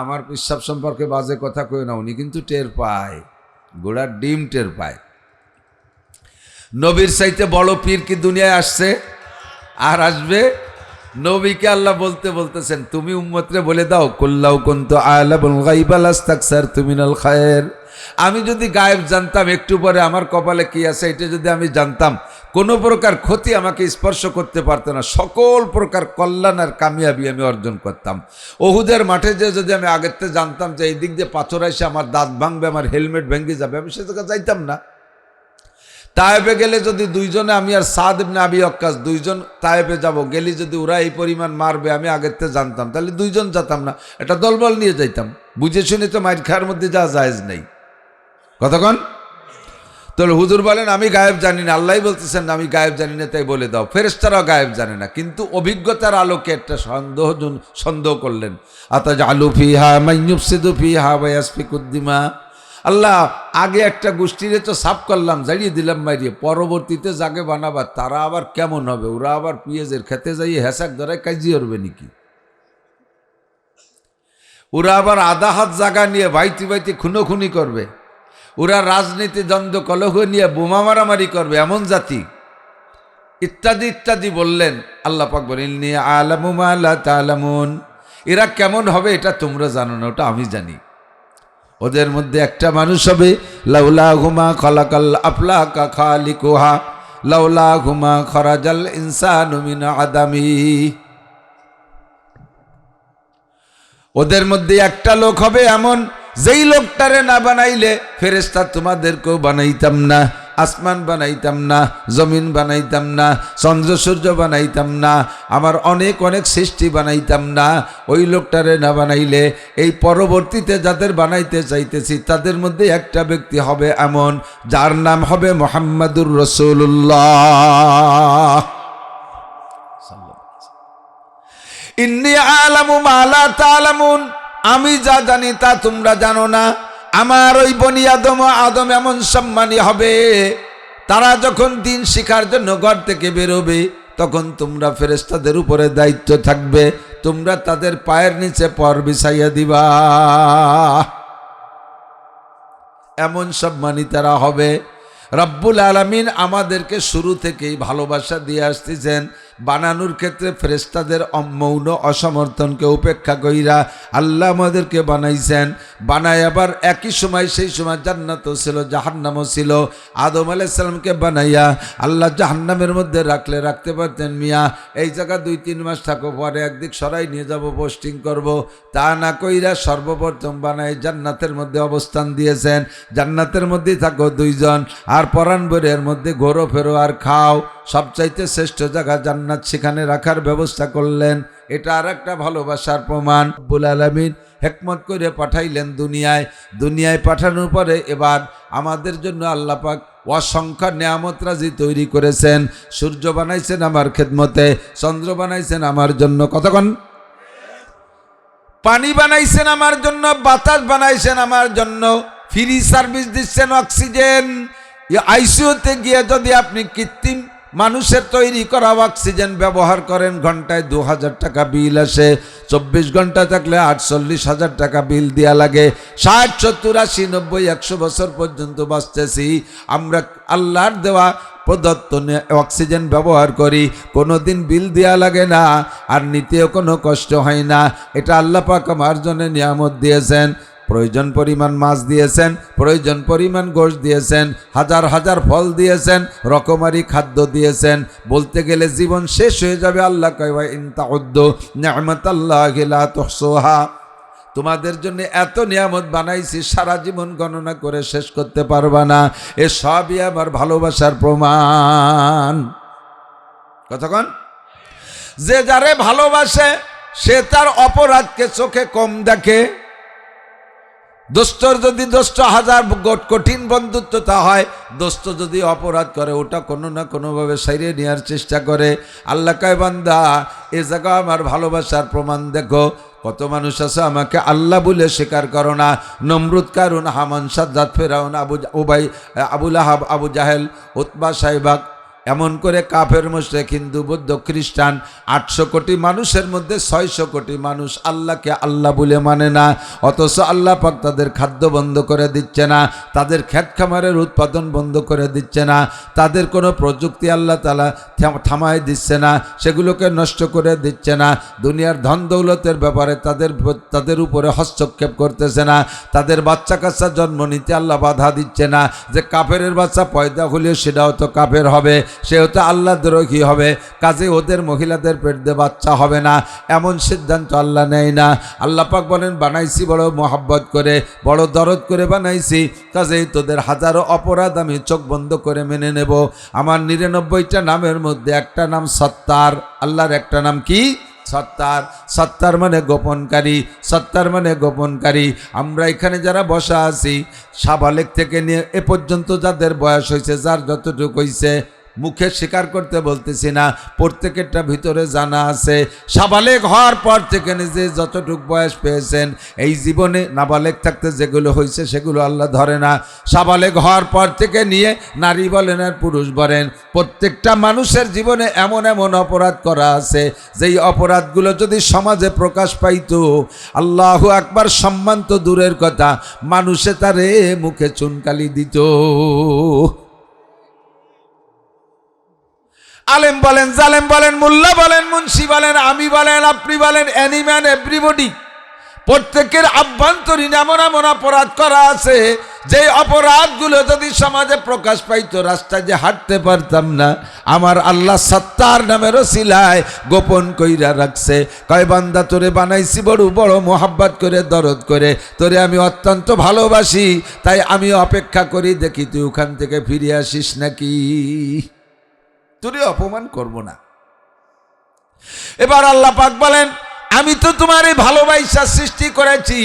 আমার পেশাব সম্পর্কে বাজে কথা কই না, উনি কিন্তু টের পায়, গোড়ার ডিম টের পায়। নবীর চাইতে বড় পীর কি দুনিয়ায় আসছে আর আসবে? নবীকে আল্লাহ বলতেছেন, তুমি উম্মতরে বলে দাও, কুল্লাউ কুনতু আ'লামুল গায়বা লাস্তাকসারতু মিনাল খায়র। আমি যদি গায়েব জানতাম, একটু পরে আমার কপালে কি আছে এটা যদি আমি জানতাম, কোনো প্রকার ক্ষতি আমাকে স্পর্শ করতে পারতো না, সকল প্রকার কল্যাণ আর কামিয়াবি আমি অর্জন করতাম। ওহুদের মাঠে যে যদি আমি আগের থেকে জানতাম যে এই দিক দিয়ে পাথর এসে আমার দাঁত ভাঙবে, আমার হেলমেট ভেঙে যাবে, আমি সে জায়গায় যাইতাম না। তায়েবে গেলে যদি দুইজনে, আমি আর সাদ ইবনে আবি ওয়াক্কাস দুইজন তায়েবে যাব, গেলি যদি ওরা এই পরিমাণ মারবে আমি আগের থেকে জানতাম, তাহলে দুইজন যেতাম না, এটা দলবল নিয়ে যাইতাম। বুঝে শুনে তো মাইর খাওয়ার মধ্যে যা জায়েজ নেই। কতক্ষণ তাহলে হুজুর বলেন আমি গায়েব জানি না, আল্লাহ বলতেছেন আমি গায়েব জানি না, তাই বলে দাও। ফেরেশতারাও গায়েব জানে না, কিন্তু অভিজ্ঞতার আলোকে একটা সন্দেহ করলেন। আতাজআলু ফিহা মান ইউফসিদু ফিহা ওয়া ইয়াসফিকুদ দিমা। আল্লাহ আগে একটা গোষ্ঠীরে তো সাফ করলাম, জাড়িয়ে দিলাম মারিয়ে, পরবর্তীতে যাকে বানাবার তারা আবার কেমন হবে? ওরা আবার পিঁয়াজের খেতে যাইয়ে হেসাক ধরে কাজি করবে নাকি? ওরা আবার আধা হাত জায়গা নিয়ে বাইতে বাইতে খুনোখুনি করবে, ওরা রাজনীতি দ্বন্দ্ব কলহ নিয়ে বোমা মারামারি করবে, এমন জাতি, ইত্যাদি ইত্যাদি বললেন। আল্লাহ পাক বলেন, ইন্নী আ'লামু মা লা তা'লামুন। এরা কেমন হবে এটা তোমরা জানো না, ওটা আমি জানি। ওদের মধ্যে একটা মানুষ হবে, লাউলা হুমা খালাকাল আফলাকা খালিকুহা লাউলা হুমা খরাজাল ইনসানু মিন আদামি। ওদের মধ্যে একটা লোক হবে এমন, যেই লোকটারে না বানাইলে ফেরেশতা তোমাদেরকেও বানাইতাম না, আসমান বানাইতাম না, জমিন বানাইতাম না, চন্দ্র সূর্য বানাইতাম না, আমার অনেক অনেক সৃষ্টি বানাইতাম না। ওই লোকটারে না বানাইলে এই পরবর্তীতে যাদের বানাইতে চাইতেছি তাদের মধ্যে একটা ব্যক্তি হবে এমন, যার নাম হবে মুহাম্মাদুর রাসূলুল্লাহ। ইন্নী আ'লামু মা লা তা'লামুন। আমি যা জানি তা তোমরা জানো না। আমার ওই বনি আদম এমন সম্মানী হবে, তারা যখন দিন শিখার জন্য ঘর থেকে বেরোবে তখন তোমরা ফেরেশতাদের উপরে দায়িত্ব থাকবে, তোমরা তাদের পায়ের নিচে পর বিছাইয়া দিবা। এমন সম্মানী তারা হবে। রব্বুল আলামিন আমাদেরকে শুরু থেকেই ভালোবাসা দিয়ে আসতেছেন। বানানোর ক্ষেত্রে ফেরেশতাদের মৌন অসমর্থনকে উপেক্ষা কইরা আল্লাহ আমাদেরকে বানাইছেন। বানায় আবার একই সময়, সেই সময় জান্নাতও ছিল, জাহান্নামও ছিল। আদম আলাইহিস সালামকে বানাইয়া আল্লাহ জাহান্নামের মধ্যে রাখতে পারতেন, মিয়া এই জায়গা 2-3 মাস থাকো, পরে একদিক সরাই নিয়ে যাব, পোস্টিং করব, তা না কইরা সর্বপ্রথম বানায় জান্নাতের মধ্যে অবস্থান দিয়েছেন। জান্নাতের মধ্যেই থাকো 2 জন, আর পরাণ বরের মধ্যে ঘোরো ফেরো আর খাও। সবচাইতে শ্রেষ্ঠ জায়গা জান্নাত, সেখানে রাখার ব্যবস্থা করলেন। এটা আর একটা ভালোবাসার প্রমাণ। রব্বুল আলামিন হিকমত করে পাঠাইলেন দুনিয়ায় পাঠানোর পরে এবার আমাদের জন্য আল্লাহ পাক অসংখ্য নিয়ামত রাজি তৈরি করেছেন। সূর্য বানাইছেন আমার খেদমতে, চন্দ্র বানাইছেন আমার জন্য, কতক্ষণ পানি বানাইছেন আমার জন্য, বাতাস বানাইছেন আমার জন্য, ফ্রি সার্ভিস দিচ্ছেন অক্সিজেন। আইসিইউতে গিয়ে যদি আপনি কৃত্রিম মানুষের তৈরি করা অক্সিজেন ব্যবহার করেন, ঘন্টায় 2000 টাকা বিল আসে, 24 ঘন্টা থাকলে 48,000 টাকা বিল দেওয়া লাগে। 60, 70, 80, 90, 100 বছর পর্যন্ত বাঁচতেছি আমরা, আল্লাহর দেওয়া প্রদত্ত অক্সিজেন ব্যবহার করি, কোনো দিন বিল দেওয়া লাগে না, আর নিতেও কোনো কষ্ট হয় না। এটা আল্লাহ পাক আমার জন্য নিয়ামত দিয়েছেন। প্রয়োজন পরিমাণ মাছ দিয়েছেন, প্রয়োজন পরিমাণ গোশত দিয়েছেন, হাজার হাজার ফল দিয়েছেন, রকমারি খাদ্য দিয়েছেন। বলতে গেলে জীবন শেষ হয়ে যাবে। আল্লাহ কয় ওয়া ইন তাউদ্দু নি'মাতাল্লাহি লা তুহসুহা। তোমাদের জন্য এত নিয়ামত বানাইছি, সারা জীবন গণনা করে শেষ করতে পারবা না। এ সবই আমার ভালোবাসার প্রমাণ। কতক্ষণ যে যারে ভালোবাসে সে তার অপরাধকে চোখে কম দেখে। দোস্তর যদি দোস্ত 1000 কঠিন বন্ধুত্বতা হয়, দোস্ত যদি অপরাধ করে ওটা কোনো না কোনোভাবে সাইরে নেওয়ার চেষ্টা করে। আল্লাহ কয় বান্দা এ জায়গা আমার ভালোবাসার প্রমাণ দেখো। কত মানুষ আছে আমাকে আল্লাহ বলে স্বীকার করো না। নমরুদ, কারুন, হামান, সাজ্জাদ, ফেরাউন, আবু লাহাব, আবু জাহেল, উতবা, সাইবাক, এমন করে কাফের মুশরিক হিন্দু বৌদ্ধ খ্রিস্টান 800 কোটি মানুষের মধ্যে 600 কোটি মানুষ আল্লাহকে আল্লাহ বলে মানে না, অথচ আল্লাহ পাক তাদের খাদ্য বন্ধ করে দিচ্ছে না, তাদের ক্ষেত খামারের উৎপাদন বন্ধ করে দিচ্ছে না, তাদের কোনো প্রযুক্তি আল্লাহ তাআলা থামায় দিচ্ছে না, সেগুলোকে নষ্ট করে দিচ্ছে না, দুনিয়ার ধন দৌলতের ব্যাপারে তাদের উপরে হস্তক্ষেপ করতেছে না, তাদের বাচ্চা কাচ্চা জন্ম নিতে আল্লাহ বাধা দিচ্ছে না, যে কাফেরের বাচ্চা পয়দা হলেও সেটাও তো কাফের হবে, সেও তো আল্লাহ দ্রোহী হবে, কাজে ওদের মহিলাদের পেট দিয়ে বাচ্চা হবে না, এমন সিদ্ধান্ত আল্লাহ নেয় না। আল্লাহ পাক বলেন বানাইছি বড় মোহাব্বত করে, বড় দরদ করে বানাইছি, কাজেই তোদের হাজারো অপরাধ আমি চোখ বন্ধ করে মেনে নেব। আমার 99টা নামের মধ্যে একটা নাম সত্তার, আল্লাহর একটা নাম কি? সত্তার। সত্তার মানে গোপনকারী, সত্তার মানে গোপনকারী। আমরা এখানে যারা বসা আছি, সাবালেক থেকে নিয়ে এ পর্যন্ত যাদের বয়স হয়েছে, যার যতটুকু হয়েছে, মুখে স্বীকার করতে বলতেছি না, প্রত্যেকেরটা ভিতরে জানা আছে। সাবালেক হওয়ার পর থেকে নিজে যতটুকু বয়স পেয়েছেন, এই জীবনে নাবালেক থাকতে যেগুলো হয়েছে সেগুলো আল্লাহ ধরে না। সাবালেক হওয়ার পর থেকে নিয়ে নারী বলেন আর পুরুষ বলেন, প্রত্যেকটা মানুষের জীবনে এমন এমন অপরাধ করা আছে, যেই অপরাধগুলো যদি সমাজে প্রকাশ পাইত, আল্লাহু আকবার, সম্মান তো দূরের কথা, মানুষে তারে মুখে চুনকালি দিত। আলেম বলেন, জালেম বলেন, মোল্লা বলেন, মুন্সি বলেন, আমি বলেন, আপনি বলেন, এনিম্যান এভরিবডি, প্রত্যেকের আভ্যন্তরীণ এমন এমন অপরাধ করা আছে, যে অপরাধগুলো যদি সমাজে প্রকাশ পাইতো, রাস্তায় যে হাঁটতে পারতাম না। আমার আল্লাহ সত্তার নামের ওসিলায় গোপন কইরা রাখছে, কয় বান্দা তোরে বানাইছি বড় বড় মোহাব্বত করে, দরদ করে, তোরে আমি অত্যন্ত ভালোবাসি, তাই আমি অপেক্ষা করি দেখি তুই ওখান থেকে ফিরে আসিস নাকি, তোরে অপমান করব না। এবার আল্লাহ পাক বলেন, আমি তো তোমার এই ভালোবাসা সৃষ্টি করেছি,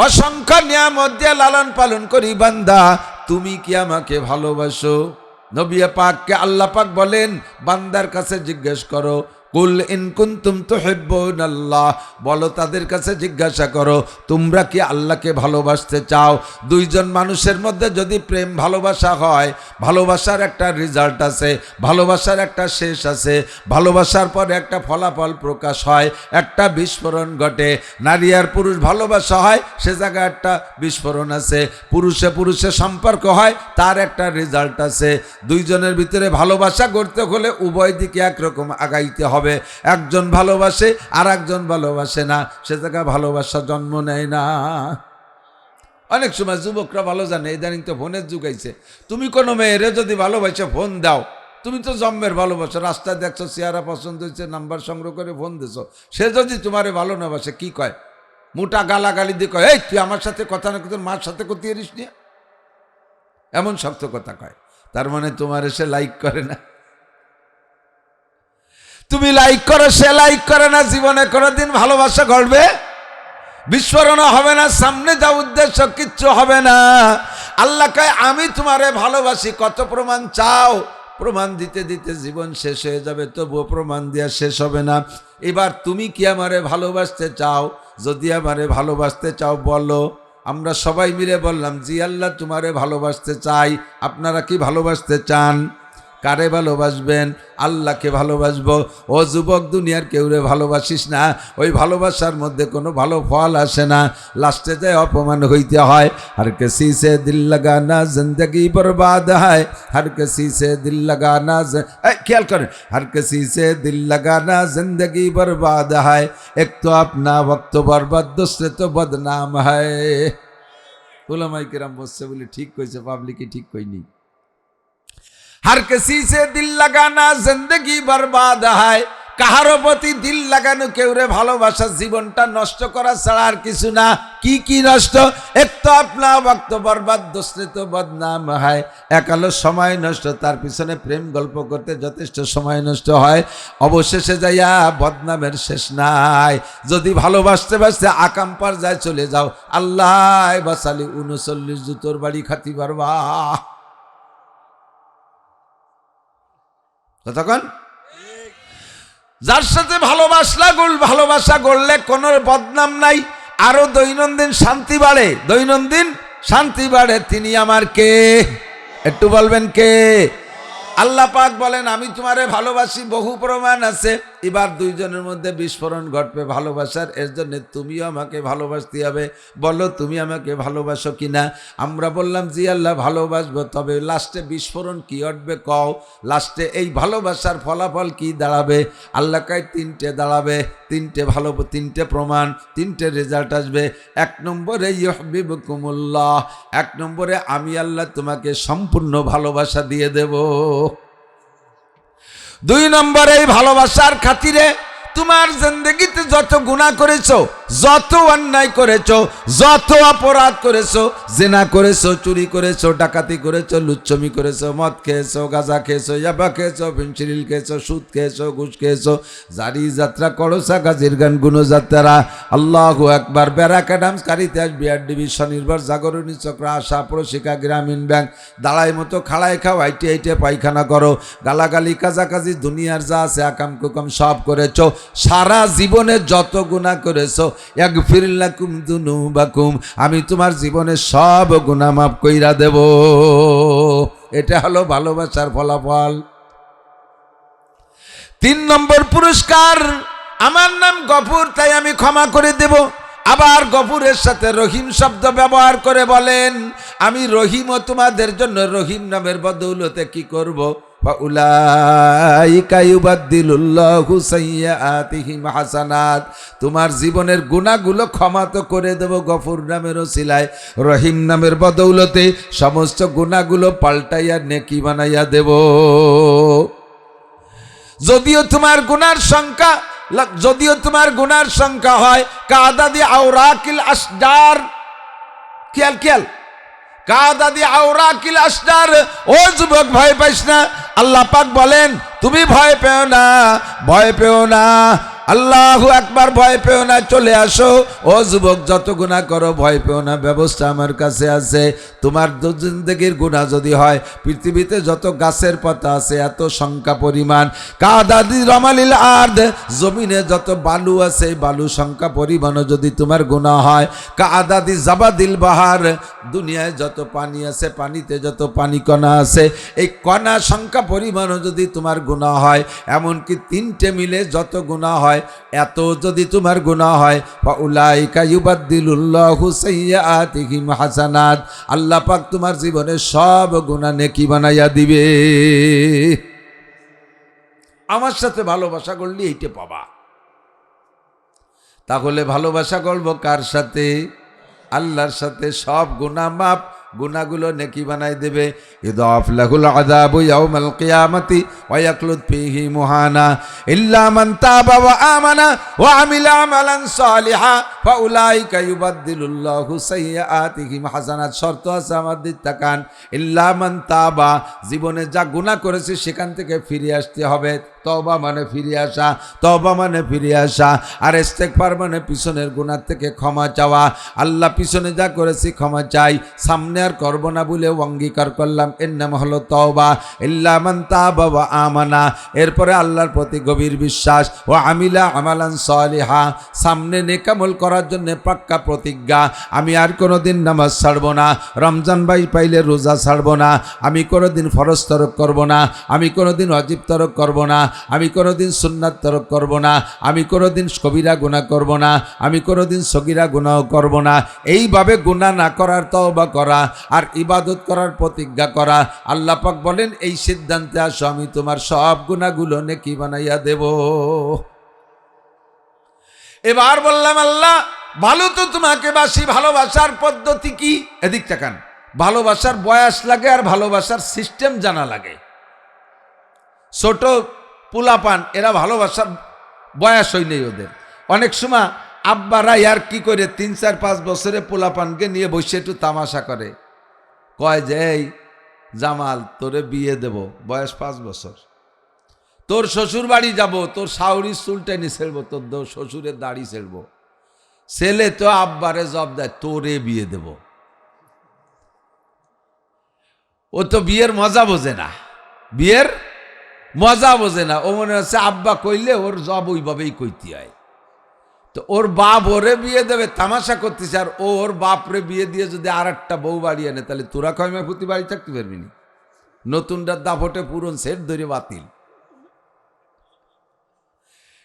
অসংখ্য নিয়ামত দিয়ে লালন পালন করি, বান্দা তুমি কি আমাকে ভালোবাসো? নবী পাককে আল্লাহ পাক বলেন, বান্দার কাছে জিজ্ঞেস করো, কুল ইন কুনতুম তুহিব্বুনাল্লাহ, বলো তাদের কাছে জিজ্ঞাসা করো, তোমরা কি আল্লাহকে ভালোবাসতে চাও? দুইজন মানুষের মধ্যে যদি প্রেম ভালোবাসা হয়, ভালোবাসার একটা রেজাল্ট আছে, ভালোবাসার একটা শেষ আছে, ভালোবাসার পরে একটা ফলাফল প্রকাশ হয়, একটা বিস্ফোরণ ঘটে। নারী আর পুরুষ ভালোবাসা হয়, সে জায়গায় একটা বিস্ফোরণ আছে। পুরুষে পুরুষে সম্পর্ক হয়, তার একটা রেজাল্ট আছে। দুইজনের ভিতরে ভালোবাসা করতে হলে উভয় দিকে একরকম আগাইতে হবে। একজন ভালোবাসে আর একজন ভালোবাসে না, সে জায়গায় ভালোবাসা জন্ম নেয় না। অনেক সময় যুবকরা ভালো জানে, ইদানিং তো ফোনের যুগ আইছে, তুমি কোনো মেয়েরে যদি ভালোবাসে ফোন দাও, তুমি তো জন্মের ভালোবাসো, রাস্তায় দেখছো, চেহারা পছন্দ হয়েছে, নাম্বার সংগ্রহ করে ফোন দিছো, সে যদি তোমারে ভালো না বাসে, কি কয়? মোটা গালাগালি দিয়ে কয়, এই তুই আমার সাথে কথা না, তোর মার সাথে করতে পারিস না, এমন শক্ত কথা কয়। তার মানে তোমার সে লাইক করে না, তুমি লাইক করো, সে লাইক করে না, জীবনে কোনোদিন ভালোবাসা ঘটবে, বিস্ফোরণ হবে না, সামনে যা উদ্দেশ্য কিচ্ছু হবে না। আল্লাহ কয় আমি তোমারে ভালোবাসি, কত প্রমাণ চাও? প্রমাণ দিতে দিতে জীবন শেষ হয়ে যাবে, তবুও প্রমাণ দেওয়া শেষ হবে না। এবার তুমি কি আমারে ভালোবাসতে চাও? যদি আমারে ভালোবাসতে চাও বলো। আমরা সবাই মিলে বললাম, জি আল্লাহ তোমারে ভালোবাসতে চাই। আপনারা কি ভালোবাসতে চান? কারে ভালোবাসবেন? আল্লাহকে ভালোবাসবো। ও যুবক, দুনিয়ার কেউরে ভালোবাসিস না, ওই ভালোবাসার মধ্যে কোনো ভালো ফল আসে না, লাস্টে যায় অপমান হইতে হয়। হর কিসি সে দিল লাগানা জিন্দগি বরবাদ হয়, হর কিসি সে দিল লাগানা, খেয়াল করেন, হর কিসি সে দিল লাগানা জিন্দগি বরবাদ হয়, এক তো আপনা ওয়াক্ত বরবাদ, দুসরে তো বদনাম হয়। উলামায়ে কেরাম বলছে বলে ঠিক কইছে, পাবলিকই ঠিক কইনি। हर किसी से दिल लगाना जिंदगी बर्बाद है, কাহারো প্রতি দিল লাগানো, কেউরে ভালোবাসা জীবনটা নষ্ট করা ছাড়া আর কিছু না। কি নষ্ট? এক তো আপনা ওয়াক্ত বরবাদ, দুসরে তো বদনাম হয়। এক হলো সময় নষ্ট, তার পিছনে প্রেম গল্প করতে যথেষ্ট সময় নষ্ট হয়, অবশেষে যাইয়া বদনামের শেষ নাই। যদি ভালোবাসতে বাসতে আকাম পার যায় চলে যাও, আল্লাহ বাসালি 39 জুতোর বাড়ি খাতি পারবা। কতক্ষণ? যার সাথে ভালোবাসা গড়লে কোনো বদনাম নাই, আরো দৈনন্দিন শান্তি বাড়ে, দৈনন্দিন শান্তি বাড়ে। তিনি আমার কে? একটু বলবেন কে? আল্লাহ পাক বলেন আমি তোমারে ভালোবাসি, বহু প্রমাণ আছে। এবার দুইজনের মধ্যে বিস্ফোরণ ঘটবে ভালোবাসার, এর জন্য তুমিও আমাকে ভালোবাসতে হবে, বলো তুমি আমাকে ভালোবাসো কিনা। আমরা বললাম জি আল্লাহ ভালোবাসবো, তবে লাস্টে বিস্ফোরণ কি ঘটবে কও, লাস্টে এই ভালোবাসার ফলাফল কি দাঁড়াবে। আল্লাহ কয় তিনটে দাঁড়াবে, তিনটে প্রমাণ, তিনটে রেজাল্ট আসবে। এক নম্বরে ইউহিব্বুকুমুল্লাহ, এক নম্বরে আমি আল্লাহ তোমাকে সম্পূর্ণ ভালোবাসা দিয়ে দেব। দুই নম্বরে এই ভালোবাসার খাতিরে তোমার জিন্দেগিতে যত গুনাহ করেছো, যত অন্যায় করেছো, যত অপরাধ করেছো, জিনা করেছো, চুরি করেছো, ডাকাতি করেছো, লুচ্ছমি করেছো, মদ খেয়েছো, গাঁজা খেয়েছো, ইয়াবা খেয়েছো, ফেনসিডিল খেয়েছো, সুদ খেয়েছো, ঘুষ খেয়েছো, জারি যাত্রা করোসা, গাজির গান গুণযাত্রা, আল্লাহু আকবার, ব্যারাকা ডান্স, কারিতাস, বিআরডিবি, স্বনির্ভর, জাগরণী চক্র, আশা, প্রশিকা, গ্রামীণ ব্যাংক, দাঁড়াই মতো খাড়াই খাও, আইটে আইটে পায়খানা করো, গালাগালি, কাজাকাজি, দুনিয়ার যা আছে আকাম কুকাম সব করেছো। সারা জীবনে যত গুনাহ করেছো, ইয়াগফির লাকুম যুনুবাকুম, আমি তোমার জীবনে সব গুনাহ মাফ কইরা দেব। এটা হলো ভালোবাসার ফলাফল। তিন নম্বর পুরস্কার, আমার নাম গফুর, তাই আমি ক্ষমা করে দেব। আবার গফুরের সাথে রহিম শব্দ ব্যবহার করে বলেন আমি রহিমও তোমাদের জন্য রহিম নামের বদৌলতে কি করব, ফাউলাইকা ইউবাদদিলুল্লাহু সাইয়্যাতিহিম হাসানাত, তোমার জীবনের গুনাহগুলো ক্ষমা তো করে দেব গফুর নামের ওসিলায়, রহিম নামের বদৌলতে সমস্ত গুনাহগুলো পাল্টাইয়া নেকি বানাইয়া দেব। যদিও তোমার গুনার সংখ্যা হয় কাদাদি আওরাকিল আসদার, খেয়াল কাদাদি আওরাকিল আসদার, ও যুবক ভয় পাইস না। আল্লাহ পাক বলেন তুমি ভয় পেও না, আল্লাহু আকবার, ভয় পেও না, চলে আসো। ও যুবক যত গুনাহ করো ভয় পেও না, ব্যবস্থা আমার কাছে আছে। তোমার জিন্দেগির গুনাহ যদি হয় পৃথিবীতে যত গাছের পাতা আছে এত সংখ্যা পরিমাণ, কাদাদি রমালিল আরদ, জমিনে যত বালু আছে বালু সংখ্যা পরিমাণও যদি তোমার গুনাহ হয়, কাদাদি জাবাদিল বাহার, দুনিয়ায় যত পানি আছে পানিতে যত পানি কণা আছে এই কণা সংখ্যা পরিমাণও যদি তোমার গুনাহ হয়, এমনকি তিনটে মিলে যত গুনাহ হয় এত যদি তোমার গুনাহ হয়, ফাউলাইকা ইউবাদদিলুল্লাহু সাইয়্যাতিহিম হাসানাত, আল্লাহ পাক তোমার জীবনে সব গুনাহ নেকি বানাইয়া দিবে। আমার সাথে ভালোবাসা করলে এইটা পাবা। তাহলে ভালোবাসা করবো কার সাথে? আল্লাহর সাথে। সব গুনাহ মাফ, গুনাহগুলো নেকি বানাই দেবে। ইদাফ লাহুল আযাবু ইয়াউমাল কিয়ামাতি ওয়া ইয়াকলুদ ফীহি মুহানা ইল্লা মান তাবা ওয়া আমানা ওয়া আমিলা আমালান সালিহা ফাউলাইকা ইউবাদদিলুল্লাহু সাইয়্যাতিহিম হাসানাত। শর্ত আছে আমার দিক তাকান, ইল্লা মান তাবা, জীবনে যা গুনাহ করেছে সেখান থেকে ফিরে আসতে হবে। তওবা মানে ফিরে আসা, তওবা মানে ফিরে আসা, আর ইস্তেগফার মানে পিছনের গুনাহ থেকে ক্ষমা চাওয়া। আল্লাহ পিছনে যা করেছি ক্ষমা চাই, সামনে আর করব না বলে অঙ্গীকার করলাম, এর নাম হলো তওবা। ইল্লা মান তাবা ওয়া আমানা, এরপরে আল্লাহর প্রতি গভীর বিশ্বাস, ও আমিলা আমালান সালিহা, সামনে নেক আমল করার জন্য পাক্কা প্রতিজ্ঞা, আমি আর কোনোদিন নামাজ ছাড়ব না, রমজান ভাই পাইলে রোজা ছাড়ব না, আমি কোনোদিন ফরজ তরক করব না, আমি কোনোদিন ওয়াজিব তরক করব না, আমি কোনোদিন সুন্নাত তরক করব না, আমি কোনোদিন কবিরা গুনাহ করব না, আমি কোনোদিন সগীরা গুনাহ করব না। এইভাবে গুনাহ না করার তওবা করা আর ইবাদত করার প্রতিজ্ঞা করা। আল্লাহ পাক বলেন এই সিদ্ধান্তে আসো, আমি তোমার সব গুনাহগুলো নেকি বানাইয়া দেব। এবার বললাম আল্লাহ ভালো তো তোমাকে বাসি, ভালোবাসার পদ্ধতি কি? এদিক তাকান। ভালোবাসার বয়স লাগে আর ভালোবাসার সিস্টেম জানা লাগে। ছোট পোলাপান এরা ভালোবাসার বয়স হয় নেই ওদের। অনেক সময় আব্বারা ইয়ার কি করে 3, 4, 5 বছরে পোলাপানকে নিয়ে বসে একটু তামাশা করে, কয় যে এই জামাল তোরে বিয়ে দেব, বয়স 5 বছর, তোর শ্বশুর বাড়ি যাব, তোর শাওরির চুল টেনে ছেড়বো, তোর শ্বশুরের দাড়ি ছেড়বো। ছেলে তো আব্বারে জব দেয় তোরে বিয়ে দেব। ও তো বিয়ের মজা বোঝে না, বিয়ের মজা বোঝে না। ও মনে হচ্ছে আব্বা কইলে ওর জব ওইভাবেই কইতে হয়। তো ওর বাপ ওরে বিয়ে দেবে তামাশা করতেছে, আর ওর বাপরে বিয়ে দিয়ে যদি আর একটা বউ বাড়ি আনে তাহলে তোরা কয়মা প্রতি বাড়ি থাকতে পারবি না। নতুনটার দাপটে পুরন সেট ধরে বাতিল।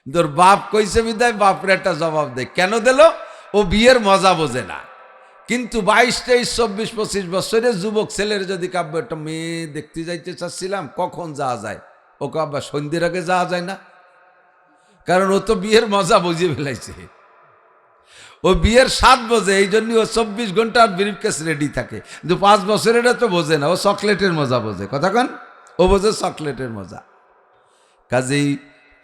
তোর বাপ কইছে বিদায় বাপরে একটা জবাব দেয়, কেন দিল? ও বিয়ের মজা বোঝে না। কিন্তু 22, 23, 24, 25 বছরের যুবক ছেলের যদি কাব্য একটা মেয়ে দেখতে যাইতে চাচ্ছিলাম, কখন যাওয়া যায়? ও কাব্বা সন্ধ্যের আগে যাওয়া যায় না, কারণ ও তো বিয়ের মজা বুঝিয়ে ফেলাইছে। ও বিয়ের 7 বোঝে, এই জন্য ও 24 ঘন্টা ব্রিফকেস রেডি থাকে। কিন্তু 5 বছরের তো বোঝে না, ও চকলেটের মজা বোঝে। কথা কন, ও বোঝে চকলেটের মজা। কাজেই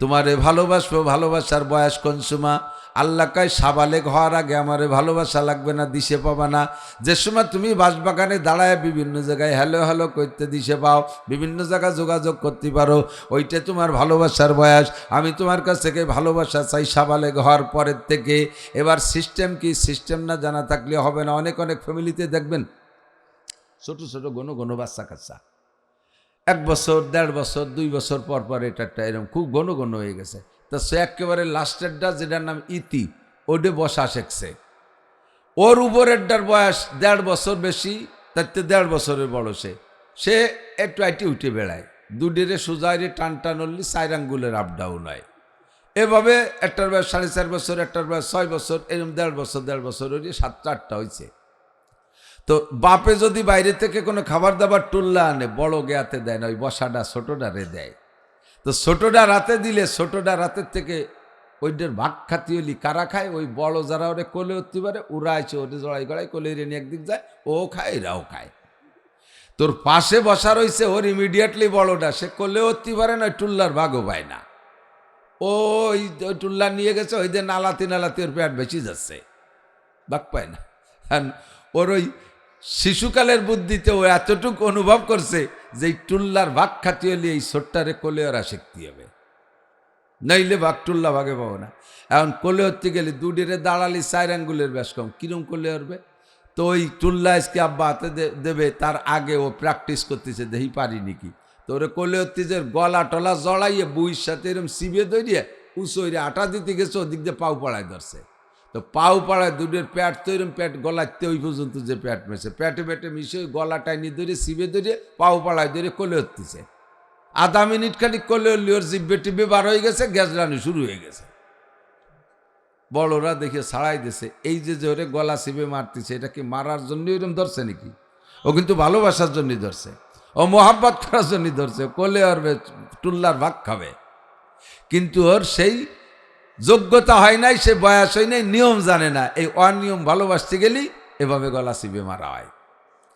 তোমারে ভালোবাসবো, ভালোবাসার বয়স কোন সময়? আল্লাহ কয় সাবালেগ হওয়ার আগে আমারে ভালোবাসা লাগবে না, দিশে পাবা না। যে সময় তুমি বাঁশবাগানে দাঁড়ায় বিভিন্ন জায়গায় হ্যালো হ্যালো করতে দিশে পাও, বিভিন্ন জায়গায় যোগাযোগ করতে পারো, ওইটা তোমার ভালোবাসার বয়স। আমি তোমার কাছ থেকে ভালোবাসা চাই সাবালেগ হওয়ার পরের থেকে। এবার সিস্টেম কি? সিস্টেম না জানা থাকলে হবে না। অনেক অনেক ফ্যামিলিতে দেখবেন ছোট ছোট ঘন ঘন বাচ্চা কাচ্চা, 1 বছর 1.5 বছর 2 বছর পর পর এটা এরকম খুব ঘন ঘন হয়ে গেছে। তা সে একেবারে লাস্টেরটা যেটার নাম ইতি, ওডে বসা শেখছে। ওর উপরেরটার বয়স 1.5 বছর বেশি, তার 1.5 বছরের বড়। সে একটু আইটি উঠে বেড়ায়, দুডেরে সোজাইরে টান টান হলি 4 আঙ্গুলের আপ ডাউন হয়। এভাবে একটার বয়স 4.5 বছর, একটার বয়স 6 বছর, এরকম 1.5 বছর হয়ে 7-8টা হয়েছে। তো বাপে যদি বাইরে থেকে কোনো খাবার দাবার টুল্লা আনে, বড় গেয়াতে দেয় না, ওই বসাটা ছোটটারে দেয়। তো ছোটটা রাতে দিলে ছোটটা রাতের থেকে ওইটার ভাগ খাতি হলি কারা খায়? ওই বড় যারা ওরে কোলে উঠতে পারে, ওরা আছে ওটা জড়াই গড়াই কোলে রেনে একদিক যায়, ও খায় এরাও খায়। তোর পাশে বসা রয়েছে, ওর ইমিডিয়েটলি বড়টা, সে কোলে উঠতে পারে না, টুল্লার ভাগও পায় না। ওই টুল্লা নিয়ে গেছে, ওই যে নালাতে নালাতে ওর পেট বেশি যাচ্ছে, ভাগ পায় না। ওর ওই শিশুকালের বুদ্ধিতে ও এতটুকু অনুভব করছে যে এই টুল্লার ভাগ খাতি হলে এই ছোট্টারে কোলে ওরা শিখতে হবে, নইলে ভাগ টুল্লা ভাগে পাবো না। এখন কোলে হতে গেলে দুডেরে দাঁড়ালি 4 আঙ্গুলের বেশ কম, কিরম কোলে হরবে? তো ওই টুল্লা আজকে আব্বা হাতে দেবে, তার আগে ও প্র্যাকটিস করতেছে, দেখি পারি নাকি। তো ওরে কোলে হতে যে গলা টলা জড়াইয়ে বুইয়ের সাথে এরকম সিবে ধরিয়ে উঁচুরে আটা দিতে গেছে, ওদিক দিয়ে পাও পাড়ায় ধরছে। তো পাও পাড়ায় দুধের প্যাট তো এরকম প্যাট গলাতে ওই পর্যন্ত যে প্যাট মেছে, প্যাটে প্যাটে মিশে ওই গলা টাইনি ধরে সিবে ধরে পাও পাড়ায় ধরে কোলে হতেছে। 1/2 মিনিট খানিক কোলে হলি ওর জিব্বে টিব্বে বার হয়ে গেছে, গ্যাস রানি শুরু হয়ে গেছে। বড়রা দেখে ছাড়াই দিছে, এই যে ওরে গলা সিবে মারতেছে, এটা কি মারার জন্য এরকম ধরছে নাকি? ও কিন্তু ভালোবাসার জন্যই ধরছে, ও মোহাব্বত করার জন্যই ধরছে। কোলে ওর টুল্লার ভাগ খাবে, কিন্তু ওর সেই যোগ্যতা হয় নাই, সে বয়স হয় নাই, নিয়ম জানে না। এই অনিয়ম ভালোবাসতে গেলেই এভাবে গলা চিপে মারা হয়।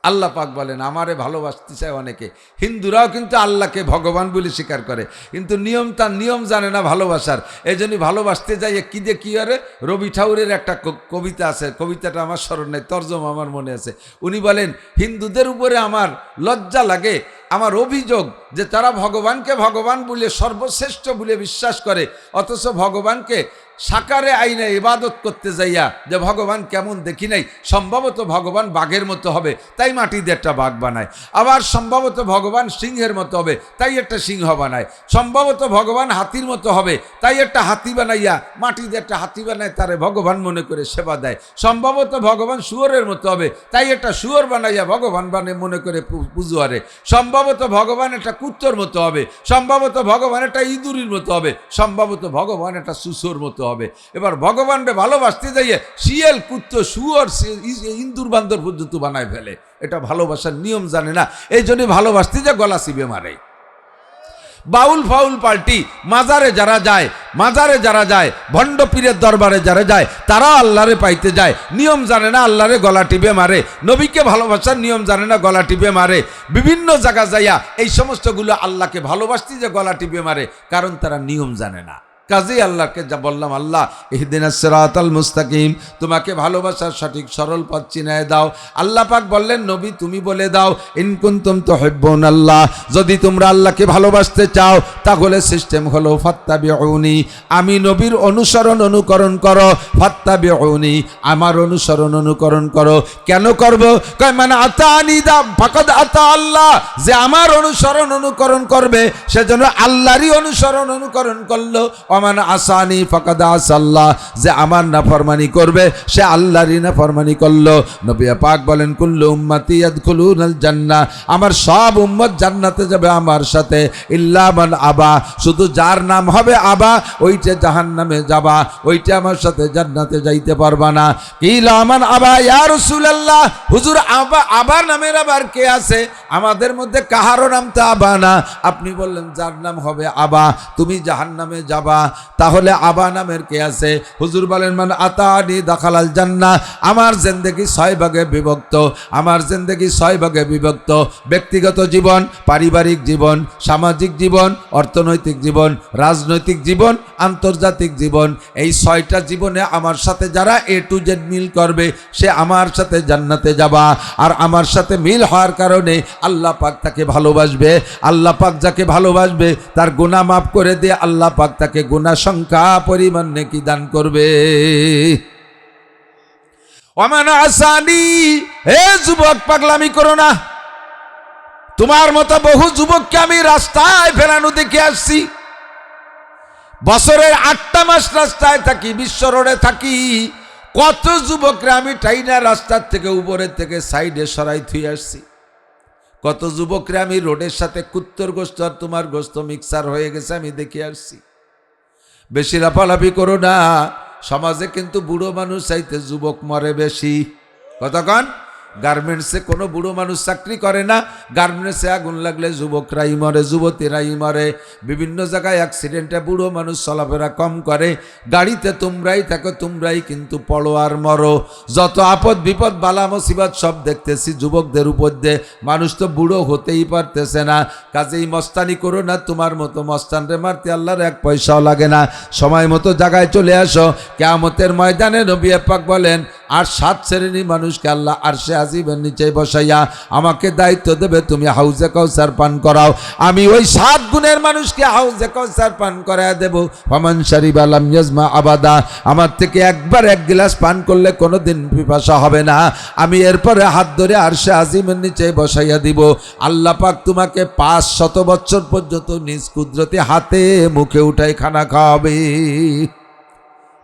আল্লাহ পাক বলেন আমারে ভালোবাসতে চায় অনেকে। হিন্দুরাও কিন্তু আল্লাহকে ভগবান বলে স্বীকার করে, কিন্তু তার নিয়ম জানে না ভালোবাসার। এই জন্যই ভালোবাসতে যাইয়ে কি যে কি আরে। রবি ঠাকুরের একটা কবিতা আছে, কবিতাটা আমার স্মরণ নেই, তর্জমা আমার মনে আছে। উনি বলেন, হিন্দুদের উপরে আমার লজ্জা লাগে, আমার অভিযোগ যে তারা ভগবানকে ভগবান বলে সর্বশ্রেষ্ঠ বলে বিশ্বাস করে, অথচ ভগবানকে সাকারে আইনে ইবাদত করতে যাইয়া যে ভগবান কেমন দেখি নাই, সম্ভবত ভগবান বাঘের মতো হবে তাই মাটি দিয়ে একটা বাঘ বানায়, আবার সম্ভবত ভগবান সিংহের মতো হবে তাই একটা সিংহ বানায়, সম্ভবত ভগবান হাতির মতো হবে তাই একটা হাতি বানাইয়া মাটি দিয়ে একটা হাতি বানায়, তারে ভগবান মনে করে সেবা দেয়, সম্ভবত ভগবান শুয়োরের মতো হবে তাই একটা শুয়োর বানাইয়া ভগবান মনে করে পুজো আরে, সম্ভবত ভগবান একটা কুত্তর মতো হবে, সম্ভবত ভগবান একটা ইঁদুরের মতো হবে, সম্ভবত ভগবান একটা সুসোর মতো হবে। এবার ভগবানকে ভালোবাসতে যাইয়ে শিয়াল, কুত্ত, শুয়োর, ইন্দুর বান্দর পর্যন্ত বানায় ফেলে। এটা ভালোবাসার নিয়ম জানে না, এই জন্য ভালোবাসতে যে গলা চিবে মারে। বাউল ফাউল পার্টি মাজারে যারা যায় ভণ্ড পীরের দরবারে যারা যায়, তারা আল্লাহরে পাইতে যায়, নিয়ম জানে না, আল্লাহরে গলা টিপে মারে। নবীকে ভালোবাসার নিয়ম জানে না, গলা টিপে মারে। বিভিন্ন জায়গা যাইয়া এই সমস্তগুলো আল্লাহকে ভালোবাসতে যে গলা টিপে মারে, কারণ তারা নিয়ম জানে না। কাজেই আল্লাহকে যা বললাম, আল্লাহ ইহদিনাস সিরাতাল মুস্তাকিম, তোমাকে ভালোবাসার সঠিক সরল পথ চিনায় দাও। আল্লাহ পাক বললেন, নবী তুমি বলে দাও, ইন কুনতুম তুহিব্বুনাল্লাহ, যদি তোমরা আল্লাহকে ভালোবাসতে চাও তাহলে সিস্টেম হলো ফাত্তাবিউনি, আমি নবীর অনুকরণ করো, ফাত্তাবিউনি, আমার অনুকরণ করো। কেন করব? কয় মানে আতানি দা ফাকাদ আতা আল্লাহ, যে আমার অনুকরণ করবে সেজন্য আল্লাহরই অনুকরণ করলো। ওয়ামান আসানি ফাকাদ আসাল্লাহ, যে আমার নাফরমানি করবে সে আল্লাহরই নাফরমানি করলো। নবী পাক বলেন কুল্লু উম্মতি ইয়াদখুলুনাল জান্নাহ, আমার সব উম্মত জান্নাতে যাবে আমার সাথে, ইল্লা মান আবা, শুধু যার নাম হবে আবা ওইটা জাহান্নামে যাবা, ওইটা আমার সাথে জান্নাতে যাইতে পারবা না। কিলা মান আবা ইয়া রাসূলুল্লাহ, হুজুর আবা, আবা নামের আবার কে আছে? আমাদের মধ্যে কাহারও নাম তো আবা না। আপনি বললেন যার নাম হবে আবা তুমি জাহান্নামে যাবা, তাহলে আবা নামের কে আছে? হুজুর বলেন মান আতানি দাখালাল জান্নাহ। আমার জিন্দেগি 6 ভাগে বিভক্ত, আমার জিন্দেগি 6 ভাগে বিভক্ত। ব্যক্তিগত জীবন, পারিবারিক জীবন, সামাজিক জীবন, অর্থনৈতিক জীবন, রাজনৈতিক জীবন, আন্তর্জাতিক জীবন। এই 6টা জীবনে আমার সাথে যারা A to Z মিল করবে সে আমার সাথে জান্নাতে যাবা। আর আমার সাথে মিল হওয়ার কারণে আল্লাহ পাক তাকে ভালোবাসবে। আল্লাহ পাক যাকে ভালোবাসবে তার গুনাহ মাফ করে দিয়ে আল্লাহ পাক তাকে গুনাহ সংখ্যা পরিমাণ নেকি দান করবে। ওমান আসানি, হে যুবক পাগলামি করো না। তোমার মতো বহু যুবককে আমি রাস্তায় ফেরানো দেখে আসছি। বছরের 8টা মাস রাস্তায় থাকি, বিশ্ব রোডে থাকি। কত যুবকরা আমি টাইনা রাস্তার থেকে উপরের থেকে সাইডে সরাই থুই আসছি। কত যুবকরা আমি রোডের সাথে কুত্তর গোস্ত আর তোমার গোস্ত মিক্সার হয়ে গেছে আমি দেখে আসছি। বেশি লাফালাফি করো না, সমাজে কিন্তু বুড়ো মানুষ চাইতে যুবক মরে বেশি। কতক্ষণ? গার্মেন্টসে কোনো বুড়ো মানুষ চাকরি করে না, গার্মেন্টসে আগুন লাগলে যুবকরাই মরে, যুবতীরাই মরে। বিভিন্ন জায়গায় অ্যাক্সিডেন্টে বুড়ো মানুষ চলাফেরা কম করে। গাড়িতে তোমরাই থাকো, তোমরাই কিন্তু পড়ো আর মরো। যত আপদ বিপদ বালা মুসিবত সব দেখতেছি যুবকদের উপর দিয়ে। মানুষ তো বুড়ো হতেই পারতেছে না। কাজেই মস্তানি করো না, তোমার মতো মস্তানরে মারতে আল্লাহর 1 পয়সাও লাগে না। সময় মতো জায়গায় চলে আসো। কিয়ামতের ময়দানে নবী পাক বলেন আর 7 শ্রেণীর মানুষকে আল্লাহ আরশে আজিমের নিচে বসাইয়া আমাকে দায়িত্ব দেবে, তুমি হাউজে কাউসার পান করাও। আমি ওই 7 গুণের মানুষকে হাউজে কাউসার পান করায় দেব। ফামান শারিবা লাম ইয়াজমা আবাদা, আমার থেকে একবার 1 গ্লাস পান করলে কোনোদিন পিপাসা হবে না। আমি এরপরে হাত ধরে আরশে আজিমের নিচে বসাইয়া দিব। আল্লাহ পাক তোমাকে 500 বছর পর্যন্ত নিজ কুদরতে হাতে মুখে উঠাই খানা খাওয়াবে।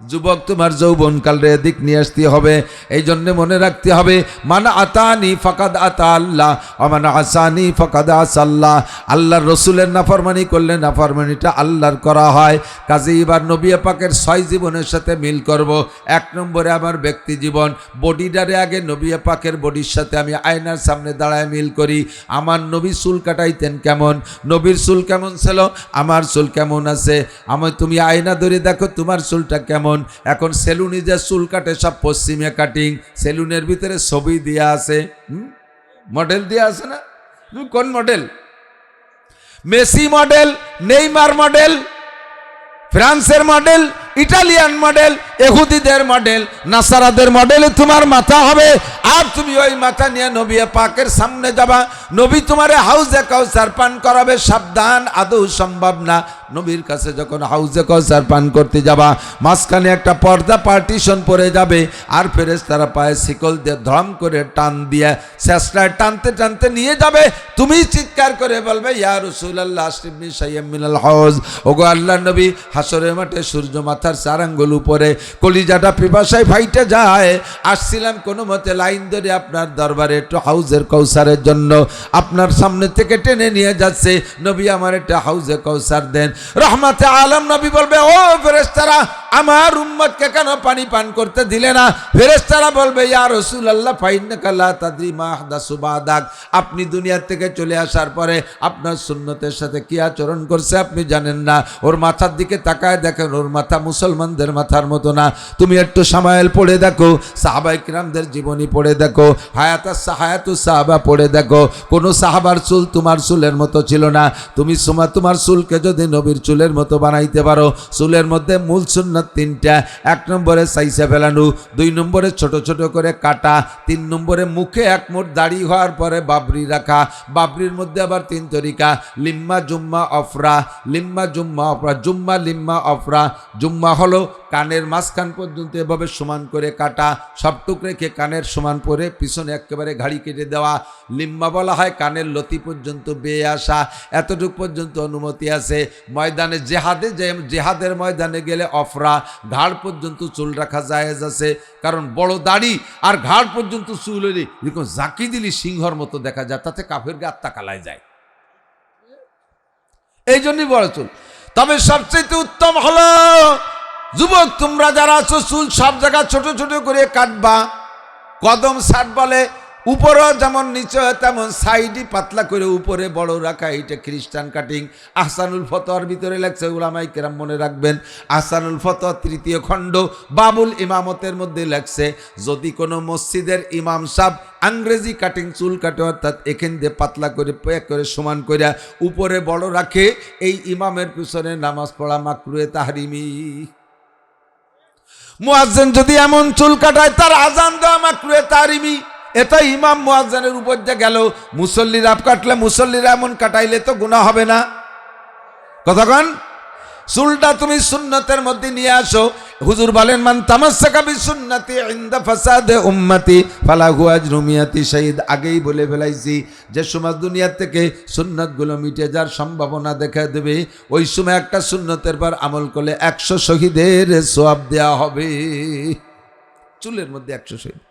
যুবক, তোমার যৌবনকাল রে দিক নিয়ে আসতে হবে। এই জন্য মনে রাখতে হবে মান আতানি ফাকাদ আতা আল্লাহ ওয়া মান আসানি ফাকাদ আসাল্লাহ। আল্লাহর রসুলের নাফরমানি করলে নাফরমানিটা আল্লাহর করা হয়। কাজে এবার নবী পাকের 6 জীবনের সাথে মিল করব। 1 নম্বরে আমার ব্যক্তি জীবন, বডিটারে আগে নবী পাকের বডির সাথে আমি আয়নার সামনে দাঁড়ায় মিল করি। আমার নবী চুল কাটাইতেন কেমন, নবীর চুল কেমন ছিল, আমার চুল কেমন আছে। তুমি আয়না ধরে দেখো তোমার চুলটা কেমন। এখন সেলুনে যে চুল কাটে সব পশ্চিমে কাটিং, সেলুনের ভিতরে ছবি দেয়া আছে, মডেল দেয়া আছে না? কোন model? Messi model, Neymar model, ফ্রান্সের মডেল, ইটালিয়ান মডেল, ইহুদিদের মডেল, নাসারাদের মডেলে তোমার মাথা হবে। আর তুমি ওই মাথা নিয়ে নবী পাকের সামনে যাবা। নবী তোমারে হাউজে কাউসার পান করাবে। সাবধান, আদৌ সম্ভব না। নবীর কাছে যখন হাউজে কাউসার পান করতে যাবা, মাঝখানে একটা পর্দা পার্টিশন পড়ে যাবে। আর ফেরেশতারা পায়ে শিকল দিয়ে ধড়াম করে টান দিয়ে শেষটায় টানতে টানতে নিয়ে যাবে। তুমি চিৎকার করে বলবে ইয়া রাসূলুল্লাহ আশরিফনি শাইয়্যাম মিনাল হাউজ। ওগো আল্লাহর নবী, হাসরের মাঠে সূর্য মাথার 4 আঙ্গুল উপরে, কলিজাটা পিপাসায় ফাইটে যায়। আসছিলাম কোনো মতে লাইন ধরে আপনার দরবারে একটু হাউজের কাউসারের জন্য। আপনার সামনে থেকে টেনে নিয়ে যাচ্ছে, নবী আমার একটা হাউজে কাউসার দেন। রহমাতে আলম নবী বলবে ও ফেরেশতারা, আমার উম্মতকে কেন পানি পান করতে দিলে না? ফেরেশতারা বলবে ইয়া রাসূলুল্লাহ ফাইন্নাকা লা তাদরি মা আহদাসু বাদাক। আপনি দুনিয়া থেকে চলে আসার পরে আপনার সুন্নতের সাথে কি আচরণ করছে আপনি জানেন না। ওর মাথার দিকে তাকায় দেখেন, ওর মাথা মুসলমানদের মাথার মতো না। তুমি একটু সামায়েল পড়ে দেখো, সাহাবায়ে কিরামদের জীবনী পড়ে দেখো, হায়াতুস সাহাবা পড়ে দেখো। কোন সাহাবার চুল তোমার চুলের মতো ছিল না। তুমি তোমার চুলকে যদি নবীর চুলের মতো বানাইতে পারো, চুলের মধ্যে মূল সুন্নাত 3টা। 1 নম্বরে সাইসা ফেলানো, 2 নম্বরে ছোট ছোট করে কাটা, 3 নম্বরে মুখে 1 মুঠ দাড়ি হওয়ার পরে বাবরি রাখা। বাবরির মধ্যে আবার 3 তরিকা, লিম্মা জুম্মা অফরা, লিম্মা জুম্মা অফরা, জুম্মা লিম্মা অফরা। জুম্মা হলো কানের মাঝখান পর্যন্ত এভাবে সমান করে কাটা, সবটুক রেখে কানের সমান করে পিছনে একেবারে ঘাড়ি কেটে দেওয়া। লিম্মা বলা হয় কানের লতি পর্যন্ত বেয়ে আসা, এতটুক পর্যন্ত অনুমতি আছে। ময়দানে জেহাদের ময়দানে গেলে অফরা, ঘাড় পর্যন্ত চুল রাখা জায়েজ আছে, কারণ বড় দাড়ি আর ঘাড় পর্যন্ত চুল হলে এরকম জাকি দিলি সিংহর মতো দেখা যায়, তাতে কাফেরকে আত্মা কালায় যায়, এই জন্যই বড় চুল। তবে সবচেয়ে উত্তম হলো যুবক তোমরা যারা আছো চুল সব জায়গা ছোট ছোট করে কাটবা। কদম শার্ট বলে, উপরেও যেমন নিচে তেমন সাইডই পাতলা করে উপরে বড় রাখা, এটা খ্রিস্টান কাটিং। আহসানুল ফতোয়ার ভিতরে লেখছে, উলামায়ে কেরাম মনে রাখবেন, আহসানুল ফতোয়া 3য় খণ্ড বাবুল ইমামতের মধ্যে লেখছে, যদি কোনো মসজিদের ইমাম সাহেব আংরেজি কাটিং চুল কাটে, অর্থাৎ এখান দিয়ে পাতলা করে প্যাক করে সমান করে উপরে বড় রাখে, এই ইমামের পিছনে নামাজ পড়া মাকরুহে তাহরিমি। মুয়াজ্জিন যদি এমন চুল কাটায় তার আজান দেওয়া মাকরুহে তাহরিমি। এটা ইমাম মুয়াজ্জিনের উপর দিয়ে গেল, মুসল্লিরা কাটলে, মুসল্লিরা এমন কাটাইলে তো গুনাহ হবে না। কতক্ষণ চুলটা তুমি সুন্নতের মধ্যে নিয়ে আসো। হুজুর বলেন, মান তামাসসাকা বিসুন্নতি ইনদা ফাসাদে উম্মতি ফালাহু আজরু মিয়াতি শাহীদ। আগেই বলে ফেলাইছি, যে সময় দুনিয়া থেকে সুন্নতগুলো মিটে যাওয়ার সম্ভাবনা দেখা দেবে, ওই সময় একটা সুন্নতের পর আমল করলে 100 শহীদের সওয়াব দেওয়া হবে। চুলের মধ্যে 100 শহীদ।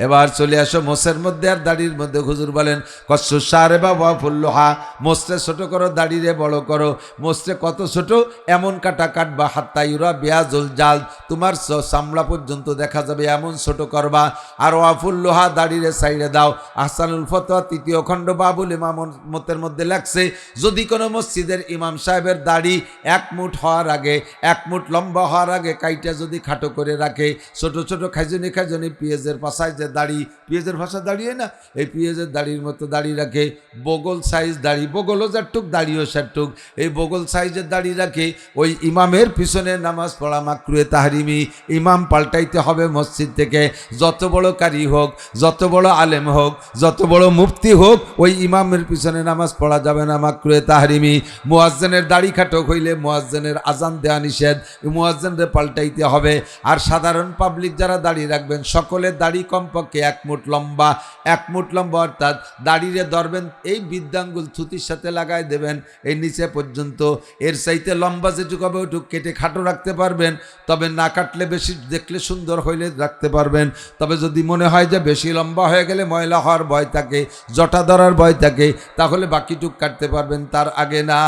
এবার চলে আসো মোসের মধ্যে আর দাড়ির মধ্যে। হুজুর বলেন, কচ্ছু সারে বাবা ফুল্লোহা, মোসরে ছোট করো, দাড়িরে বড় করো। মোসরে কত ছোট, এমন কাটা কাটবা, হাত্তা ইউরা বেয়াজুল জাল, তোমার চামড়া পর্যন্ত দেখা যাবে, এমন ছোট করবা। আর ওয়াফুল্লোহা, দাড়িরে সাইডে দাও। আহসানুল ফতোয়া 3য় খণ্ড বাবুল ইমামতের মধ্যে লেখছে, যদি কোনো মসজিদের ইমাম সাহেবের দাড়ি 1 মুঠ হওয়ার আগে, 1 মুঠ লম্বা হওয়ার আগে কাইটা যদি খাটো করে রাখে, ছোট ছোট খাইজনি খাইজনি পেঁয়াজের পাশায় যে দাড়ি, পেঁয়াজের ভাষা দাঁড়িয়ে না, এই পেঁয়াজের দাড়ির মতো দাড়ি রাখে, বগল সাইজ দাড়ি, বগলও যারটুক দাড়িও সারটুক, এই বগল সাইজের দাড়ি রাখে, ওই ইমামের পিছনে নামাজ পড়া মাকরুহে তাহরিমি। ইমাম পাল্টাইতে হবে মসজিদ থেকে, যত বড় কারি হোক, যত বড় আলেম হোক, যত বড় মুফতি হোক, ওই ইমামের পিছনে নামাজ পড়া যাবে না, মাকরুহে তাহরিমি। মুয়াজ্জিনের দাড়ি খাটো হইলে মুয়াজ্জিনের আজান দেওয়া নিষেধ, মুয়াজ্জিনদের পাল্টাইতে হবে। আর সাধারণ পাবলিক যারা দাড়ি রাখবেন, সকলের দাড়ি কমপক্ষে 1 মুঠ লম্বা, 1 মুঠ লম্বা, অর্থাৎ দাড়িরে ধরবেন, এই বৃদ্ধাঙ্গুল থুতির সাথে লাগাই দেবেন এই নিচে পর্যন্ত। এর চাইতে লম্বা যেটুকু হবে ওটুকু কেটে খাটো রাখতে পারবেন, তবে না কাটলে, বেশি দেখলে সুন্দর হইলে রাখতে পারবেন। তবে যদি মনে হয় যে বেশি লম্বা হয়ে গেলে ময়লা হওয়ার ভয় থাকে, জটা ধরার ভয় থাকে, তাহলে বাকিটুক কাটতে পারবেন, তার আগে না।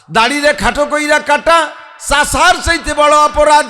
দাড়িরে খাটো কইরা কাটা চাষার চাইতে বড় অপরাধ।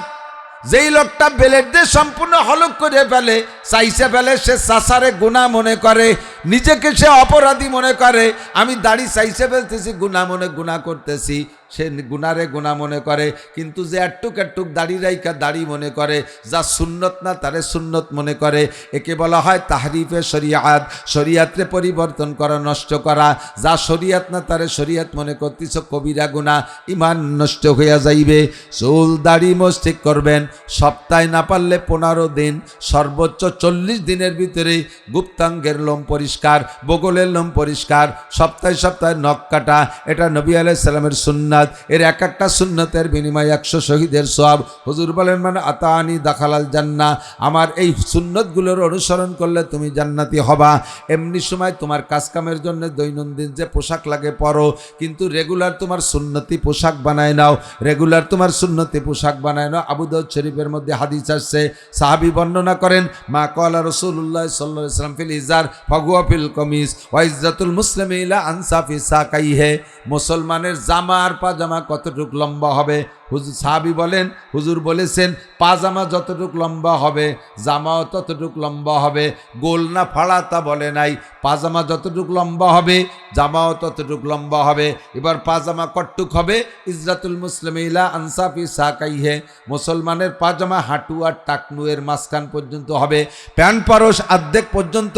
যেই লোকটা বেলেট দিয়ে সম্পূর্ণ হলক করে ফেলে, চাইছে ফেলে, সে চাষারে গুনাহ মনে করে, নিজেকে সে অপরাধী মনে করে। আমি দাড়ি চাইছে ফেলতেছি, গুনাহ মনে গুনাহ করতেছি, সে গুনারে গুনাহ মনে করে। কিন্তু যে একটুক একটুক দাড়ি রাইকা দাড়ি মনে করে, যা সুন্নত না তারে সুন্নত মনে করে, একে বলা হয় তাহরিফে শরিয়াত। শরিয়াতরে পরিবর্তন করা, নষ্ট করা। যা শরিয়াত না তারে শরিয়াত মনে করতেছ, কবিরা গুনাহ, ইমান নষ্ট হইয়া যাইবে। চুল দাড়ি মোছ ঠিক করবেন, সপ্তাহে না পারলে 15 দিন, সর্বোচ্চ 40 দিনের ভিতরে গুপ্তাঙ্গের লোম পরিষ্কার, বগলের লোম পরিষ্কার, সপ্তাহে সপ্তাহে নখ কাটা, এটা নবী আলাইহিস সালামের সুন্নাত। এর এক একটা সুন্নতের বিনিময়ে 100 শহীদের সওয়াব। হুজুর বলেন, মানে আতানি দাখালাল জান্নাহ, আমার এই সুন্নতগুলোর অনুসরণ করলে তুমি জান্নাতি হবা। এমনি সময় তোমার কাজকামের জন্য দৈনন্দিন যে পোশাক লাগে পরো, কিন্তু রেগুলার তোমার সুন্নতি পোশাক বানায় নাও, রেগুলার তোমার সুন্নতি পোশাক বানায় নাও। আবু দাউদ শরীফের মধ্যে হাদিস আসছে, সাহাবী বর্ণনা করেন, মা ক্বালা রাসূলুল্লাহ সাল্লাল্লাহু আলাইহি ওয়াসাল্লাম ফিল ইজার ফাগুয়া ফিল কমিস ওয়া ইজ্জাতুল মুসলিমি ইলা আনসাফি সাকাইহি। মুসলমানের জামা আর পাজামা কতটুক লম্বা হবে? হুজুর সাহাবী বলেন, হুজুর বলেছেন, পাজামা যতটুক লম্বা হবে জামাও ততটুক লম্বা হবে। গোল না ফাড়া তা বলে নাই, পাজামা যতটুক লম্বা হবে জামাও ততটুক লম্বা হবে। এবার পাজামা কটটুক হবে? ইজরাতুল মুসলিমি ইলা আনসাফি সাকাইহি, মুসলমানের পাজামা হাঁটু আর টাকনুয়ের মাঝখান পর্যন্ত হবে। প্যান্ট পরশ অর্ধেক পর্যন্ত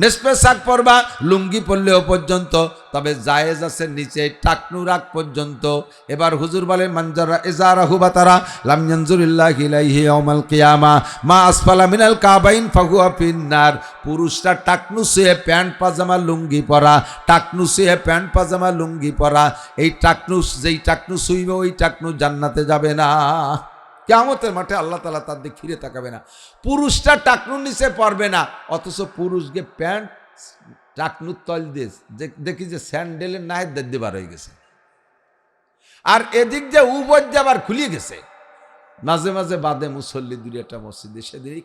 নেসপে শাক পরবা, লুঙ্গি পরলেও পর্যন্ত, তবে জায়েজ আছে নিচে টাকনু রাখ পর্যন্ত। এবার হুজুর বলেন মানজারা ইজারাহু বাতারা লাম ইয়ানজুরিল্লাহি ইলাইহি ইয়াউমাল কিয়ামা মা আসফালা মিনাল কাবাইন ফাহুয়া ফিন্নার। পুরুষরা টাকনু শুয়ে প্যান্ট পাজামা লুঙ্গি পরা, টাকনু শুয়ে প্যান্ট পাজামা লুঙ্গি পরা, এই টাকনু যেই টাকনু শুইবে ওই টাকনু জান্নাতে যাবে না। কিয়ামতের মাঠে আল্লাহ তাআলা তার দিকে ফিরে তাকাবে না। পুরুষটা টাকনুর নিচে পড়বে না, অথচ পুরুষকে প্যান্ট টাকনুর তল দিয়ে দেখি যে স্যান্ডেলের নায়ের দাদ্দি বার হয়ে গেছে, আর এদিক যে উবর যাবার খুলিয়ে গেছে। মাঝে মাঝে বাদে মুসল্লি দূরে একটা মসজিদে, সেদিন এই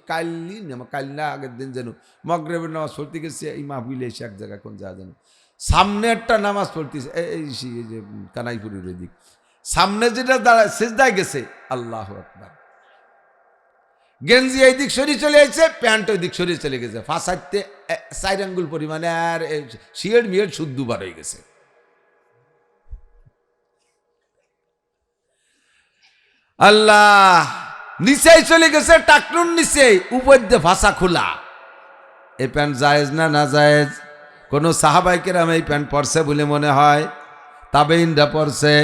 কাল না আগের দিন যেন মগরিবের নামাজ পড়তে গেছে, এই মাহফিলে এসে এক জায়গায় কোন জায়গা যেন সামনে একটা নামাজ পড়তেছে, এই যে কানাইপুরের ওই দিক সামনে যেটা দাঁড়ায় সিজদায় গেছে, আল্লাহু আকবার, গেঞ্জি এই দিক সরিয়ে চলে আসছে, প্যান্ট ওই দিক সরিয়ে চলে গেছে, ফাঁসাইতে 4 আঙ্গুল পরিমাণে, আর শিয়ের মিয়ের শুদ্ধ বার হয়ে গেছে। আল্লাহ, নিচেই চলে গেছে, টাকনুর নিচে, উপর দিয়ে ভাষা খোলা। এই প্যান্ট জায়েজ না না জায়েজ? কোন সাহাবায়ে কেরাম এই প্যান্ট পরছে বলে মনে হয়? তাবেঈনরা পরছে,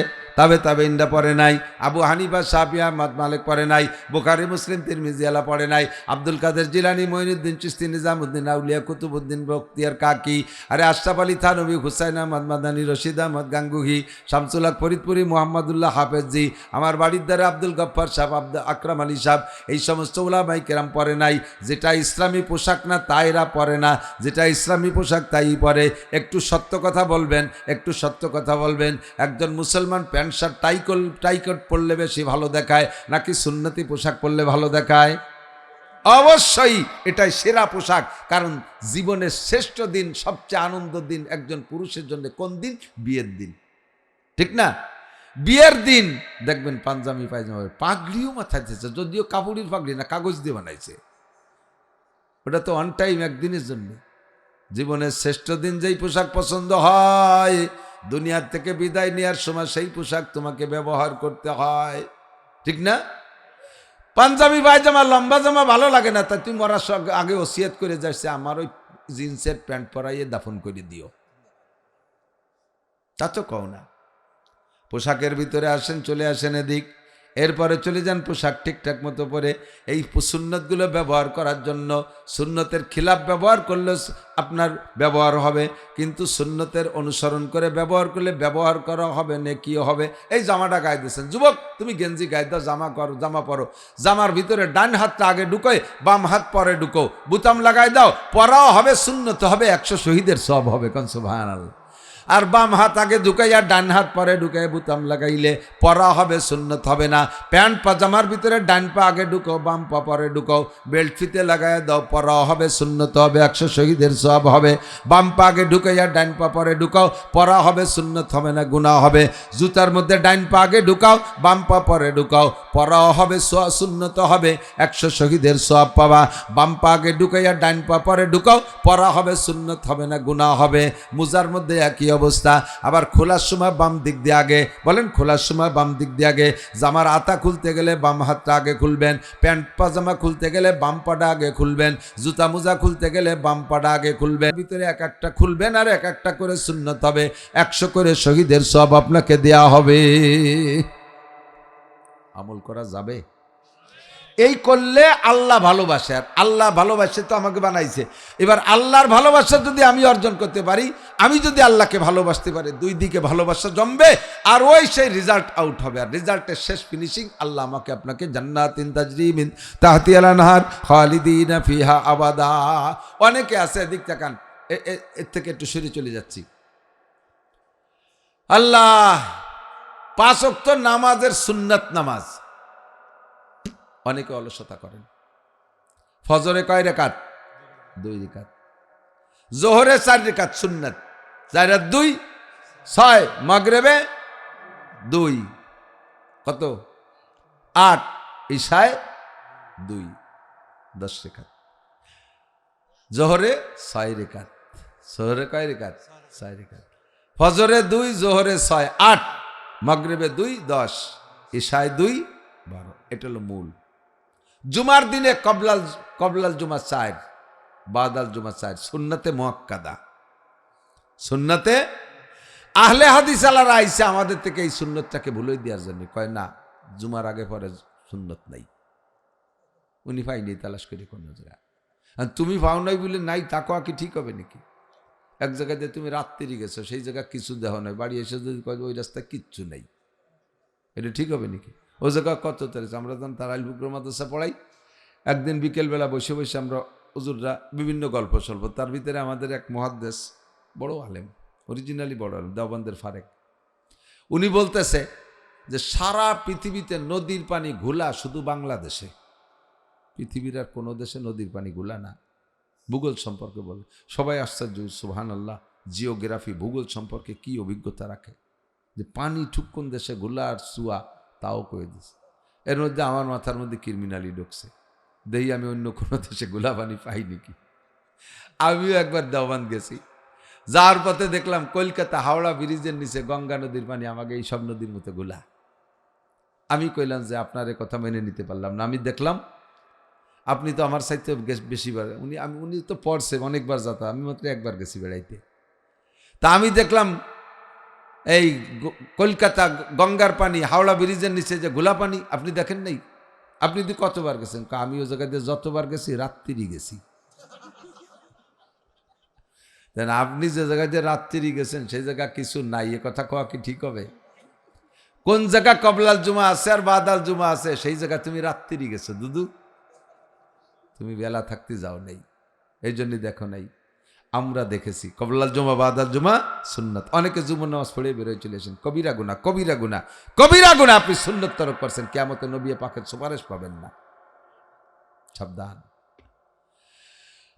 তাবেঈনরা পরে নাই, আবু হানিফা শাফিঈ আহমদ মালিক পরে নাই, বুখারী মুসলিম তিরমিজি আলা পরে নাই, আব্দুল কাদের জিলানী মঈনুদ্দিন চিশতি নিজামুদ্দিন আউলিয়া কুতুবউদ্দিন বখতিয়ার কাকি, আরে আশরাফ আলী থানভী, হুসাইন আহমদ মাদানী, রশিদ আহমদ গাঙ্গুহি, শামসুল হক ফরিদপুরি, মুহাম্মদুল্লাহ হাফেজি, আমার বাড়ির দ্বারা আব্দুল গফফার সাহেব, আকরাম আলী সাহেব, এই সমস্ত উলামায়ে কেরাম পরে নাই। যেটা ইসলামী পোশাক না তাই এরা পরে না, যেটা ইসলামী পোশাক তাই পরে। একটু সত্য কথা বলবেন, একটু সত্য কথা বলবেন, একজন মুসলমান প্যান্ট শার্ট টাইকট পরলে বেশি ভালো দেখায় নাকি সুন্নতি পোশাক পরলে ভালো দেখায়? অবশ্যই এটাই সেরা পোশাক, কারণ জীবনের শ্রেষ্ঠ দিন, সবচেয়ে আনন্দের দিন একজন পুরুষের জন্য কোন দিন? বিয়ের দিন, ঠিক না? বিয়ের দিন দেখবেন পাঞ্জাবি পায়জামা, পাগড়িও মাথায় দিয়েছে, যদিও কাপড়ের পাগড়ি না, কাগজ দিয়ে বানাইছে, ওটা তো অন টাইম একদিনের জন্য। জীবনের শ্রেষ্ঠ দিন যেই পোশাক পছন্দ হয়, দুনিয়ার থেকে বিদায় নেওয়ার সময় সেই পোশাক তোমাকে ব্যবহার করতে হয়, ঠিক না? পাঞ্জাবি পায়জামা লম্বা জামা ভালো লাগে না, তাই তুমি মরার আগে ওসিয়ত করে যাচ্ছে আমার ওই জিন্সের প্যান্ট পরাইয়ে দাফন করে দিও, তা তো কও না। পোশাকের ভিতরে আসেন, চলে আসেন এদিক, এরপরে চলে যান পোশাক ঠিকঠাক মতো পরে। এই সুন্নতগুলো ব্যবহার করার জন্য, সুন্নতের খিলাফ ব্যবহার করলে আপনার ব্যবহার হবে, কিন্তু সুন্নতের অনুসরণ করে ব্যবহার করলে ব্যবহার করা হবে, নেকিও হবে। এই জামাটা গায়ে দিয়েছেন, যুবক তুমি গেঞ্জি গায়ে দাও, জামা পরো, জামার ভিতরে ডান হাতটা আগে ঢুকোয়, বাম হাত পরে ঢুকো, বুতাম লাগাই দাও, পরাও হবে, সুন্নত হবে, 100 শহীদের সব হবে, কোন সুবহানাল্লাহ। আর বাম হাত আগে ঢুকাইয়া ডান হাত পরে ঢুকাই বুতাম লাগাইলে পরা হবে, সুন্নত হবে না। প্যান্ট পাজামার ভিতরে ডান পা আগে ঢুকাও, বাম পা পরে ঢুকাও, বেল্ট ফিতে লাগাই দাও, পরা হবে, সুন্নত হবে, 100 শহীদের সওয়াব হবে। বাম পা আগে ঢুকাইয়া ডান পা পরে ঢুকাও, পরা হবে, সুন্নত হবে না, গুনাহ হবে। জুতার মধ্যে ডান পা আগে ঢুকাও, বাম পা পরে ঢুকাও, পরা হবে, সুন্নত হবে, 100 শহীদের সওয়াব পাবা। বাম পা আগে ঢুকাইয়া ডান পা পরে ঢুকাও, পরা হবে, সুন্নত হবে না, গুনাহ হবে। মুজার মধ্যে একই অবস্থা। আবার খোলার সময় বাম দিক দিয়ে আগে, বলেন খোলার সময় বাম দিক দিয়ে আগে। জামার আতা খুলতে গেলে বাম হাতটা আগে খুলবেন, প্যান্ট পাজামা খুলতে গেলে বাম পাটা আগে খুলবেন, জুতা মোজা খুলতে গেলে বাম পাটা আগে খুলবেন। ভিতরে এক একটা খুলবেন, আর এক একটা করে সুন্নত হবে, 100 করে শহীদের সব আপনাকে দেয়া হবে। আমল করা যাবে? এই করলে আল্লাহ ভালোবাসে, আর আল্লাহ ভালোবাসে তো আমাকে বানাইছে। এবার আল্লাহর ভালোবাসা যদি আমি অর্জন করতে পারি, আমি যদি আল্লাহকে ভালোবাসতে পারি, দুই দিকে ভালোবাসা জমবে, আর ওই সেই রেজাল্ট আউট হবে। আর রেজাল্টের শেষ ফিনিশিং আল্লাহ আমাকে আপনাকে জান্নাতিন তাজরি মিন তাহতিহাল আনহার খালিদিনা ফিহা আবাদা। অনেকে আছে, এদিক তাকান, এর থেকে একটু সরে চলে যাচ্ছি। আল্লাহ 5 ওয়াক্ত নামাজের সুন্নাত নামাজ অনেকে অলসতা করেন। ফজরে কয় রাকাত? 2 রাকাত। জোহরে 4 রাকাত সুন্নাত, 4 আর 2 6। মাগরিবে 2, কত? 8। ইশায় 2, 10 রাকাত। জোহরে 6 রাকাত। জোহরে কয় রাকাত? 6 রাকাত। ফজরে 2, জোহরে 6, 8। মাগরিবে 2, 10। ইশায় 2, 12। এটা হলো মূল। জুমার দিনে কবলাল জুমা 4, বাদাল জুমা 4 সুন্নতে মুআক্কাদা। সুন্নতে আহলে হাদিস আলারা আইসা আমাদের থেকে এই সুন্নতটাকে ভুলই দেওয়ার জন্য কয় না জুমার আগে পরে সুন্নত নাই। উনি পাইনি তালাশ করি কোন জায়গায়। আর তুমি পাও নাই বলে নাই তা কোয়া কি ঠিক হবে নাকি? এক জায়গায় দিয়ে তুমি রাত্রি গেছো, সেই জায়গায় কিছু দেহ নয়, বাড়ি এসে যদি কয় ওই রাস্তায় কিচ্ছু নেই, এটা ঠিক হবে নাকি? ওই জায়গায় কত তারিখ আমরা যখন তারাইল বুকর মাদ্রাসা পড়াই, একদিন বিকেলবেলা বসে বসে আমরা হুজুররা বিভিন্ন গল্প সল্প, তার ভিতরে আমাদের এক মুহাদ্দিস বড় আলেম, অরিজিনালি বড় আলেম, দেওবন্দের ফারেক, উনি বলতেছে যে সারা পৃথিবীতে নদীর পানি ঘোলা শুধু বাংলাদেশে, পৃথিবীর আর কোনো দেশে নদীর পানি ঘোলা না। ভূগোল সম্পর্কে বলে সবাই আশ্চর্য, সুবহানাল্লাহ, জিওগ্রাফি ভূগোল সম্পর্কে কি অভিজ্ঞতা রাখে যে পানি ঠিক কোন দেশে ঘোলা আর চুয়া তাও কয়ে দিচ্ছে। এর মধ্যে আমার মাথার মধ্যে ক্রিমিনালি ঢুকছে, দেখি আমি অন্য কোনো দেশে গোলা পানি পাই নাকি। আমিও একবার দেওবান গেছি, যার পথে দেখলাম কলকাতা হাওড়া ব্রিজের নিচে গঙ্গা নদীর পানি আমাকে এই সব নদীর মতো গোলা। আমি কইলাম যে আপনার এ কথা মেনে নিতে পারলাম না। আমি দেখলাম আপনি তো আমার সাথে বেশিবার, উনি তো পড়ছে অনেকবার যাতা, আমি মাত্র একবার গেছি বেড়াইতে। তা আমি দেখলাম এই কলকাতা গঙ্গার পানি হাওড়া ব্রিজের নিচে যে গোলা পানি আপনি দেখেন নাই? আপনি তো কতবার গেছেন? আমি ওই জায়গায় দিয়ে যতবার গেছি রাত্রি গেছি। আপনি যে জায়গায় যে রাত্রি গেছেন সেই জায়গা কিছু নাই, এ কথা কওয়া কি ঠিক হবে? কোন জায়গা কবলাল জুমা আছে আর বাদাল জুমা আছে, সেই জায়গা তুমি রাত্রি গেছো দুদু, তুমি বেলা থাকতে যাও নাই, এই জন্য দেখো নাই। আমরা দেখেছি কবলাল জুমা বাদাল জুমা সুন্নত। অনেকে জুমার নামাজ পড়ে বেরোয় চলেছেন, কবিরা গুনাহ, কবিরা গুনাহ, কবিরা গুনাহ। আপনি সুন্নত তরক করছেন, কিয়ামতে নবী পাকের সুপারিশ পাবেন না, সাবধান।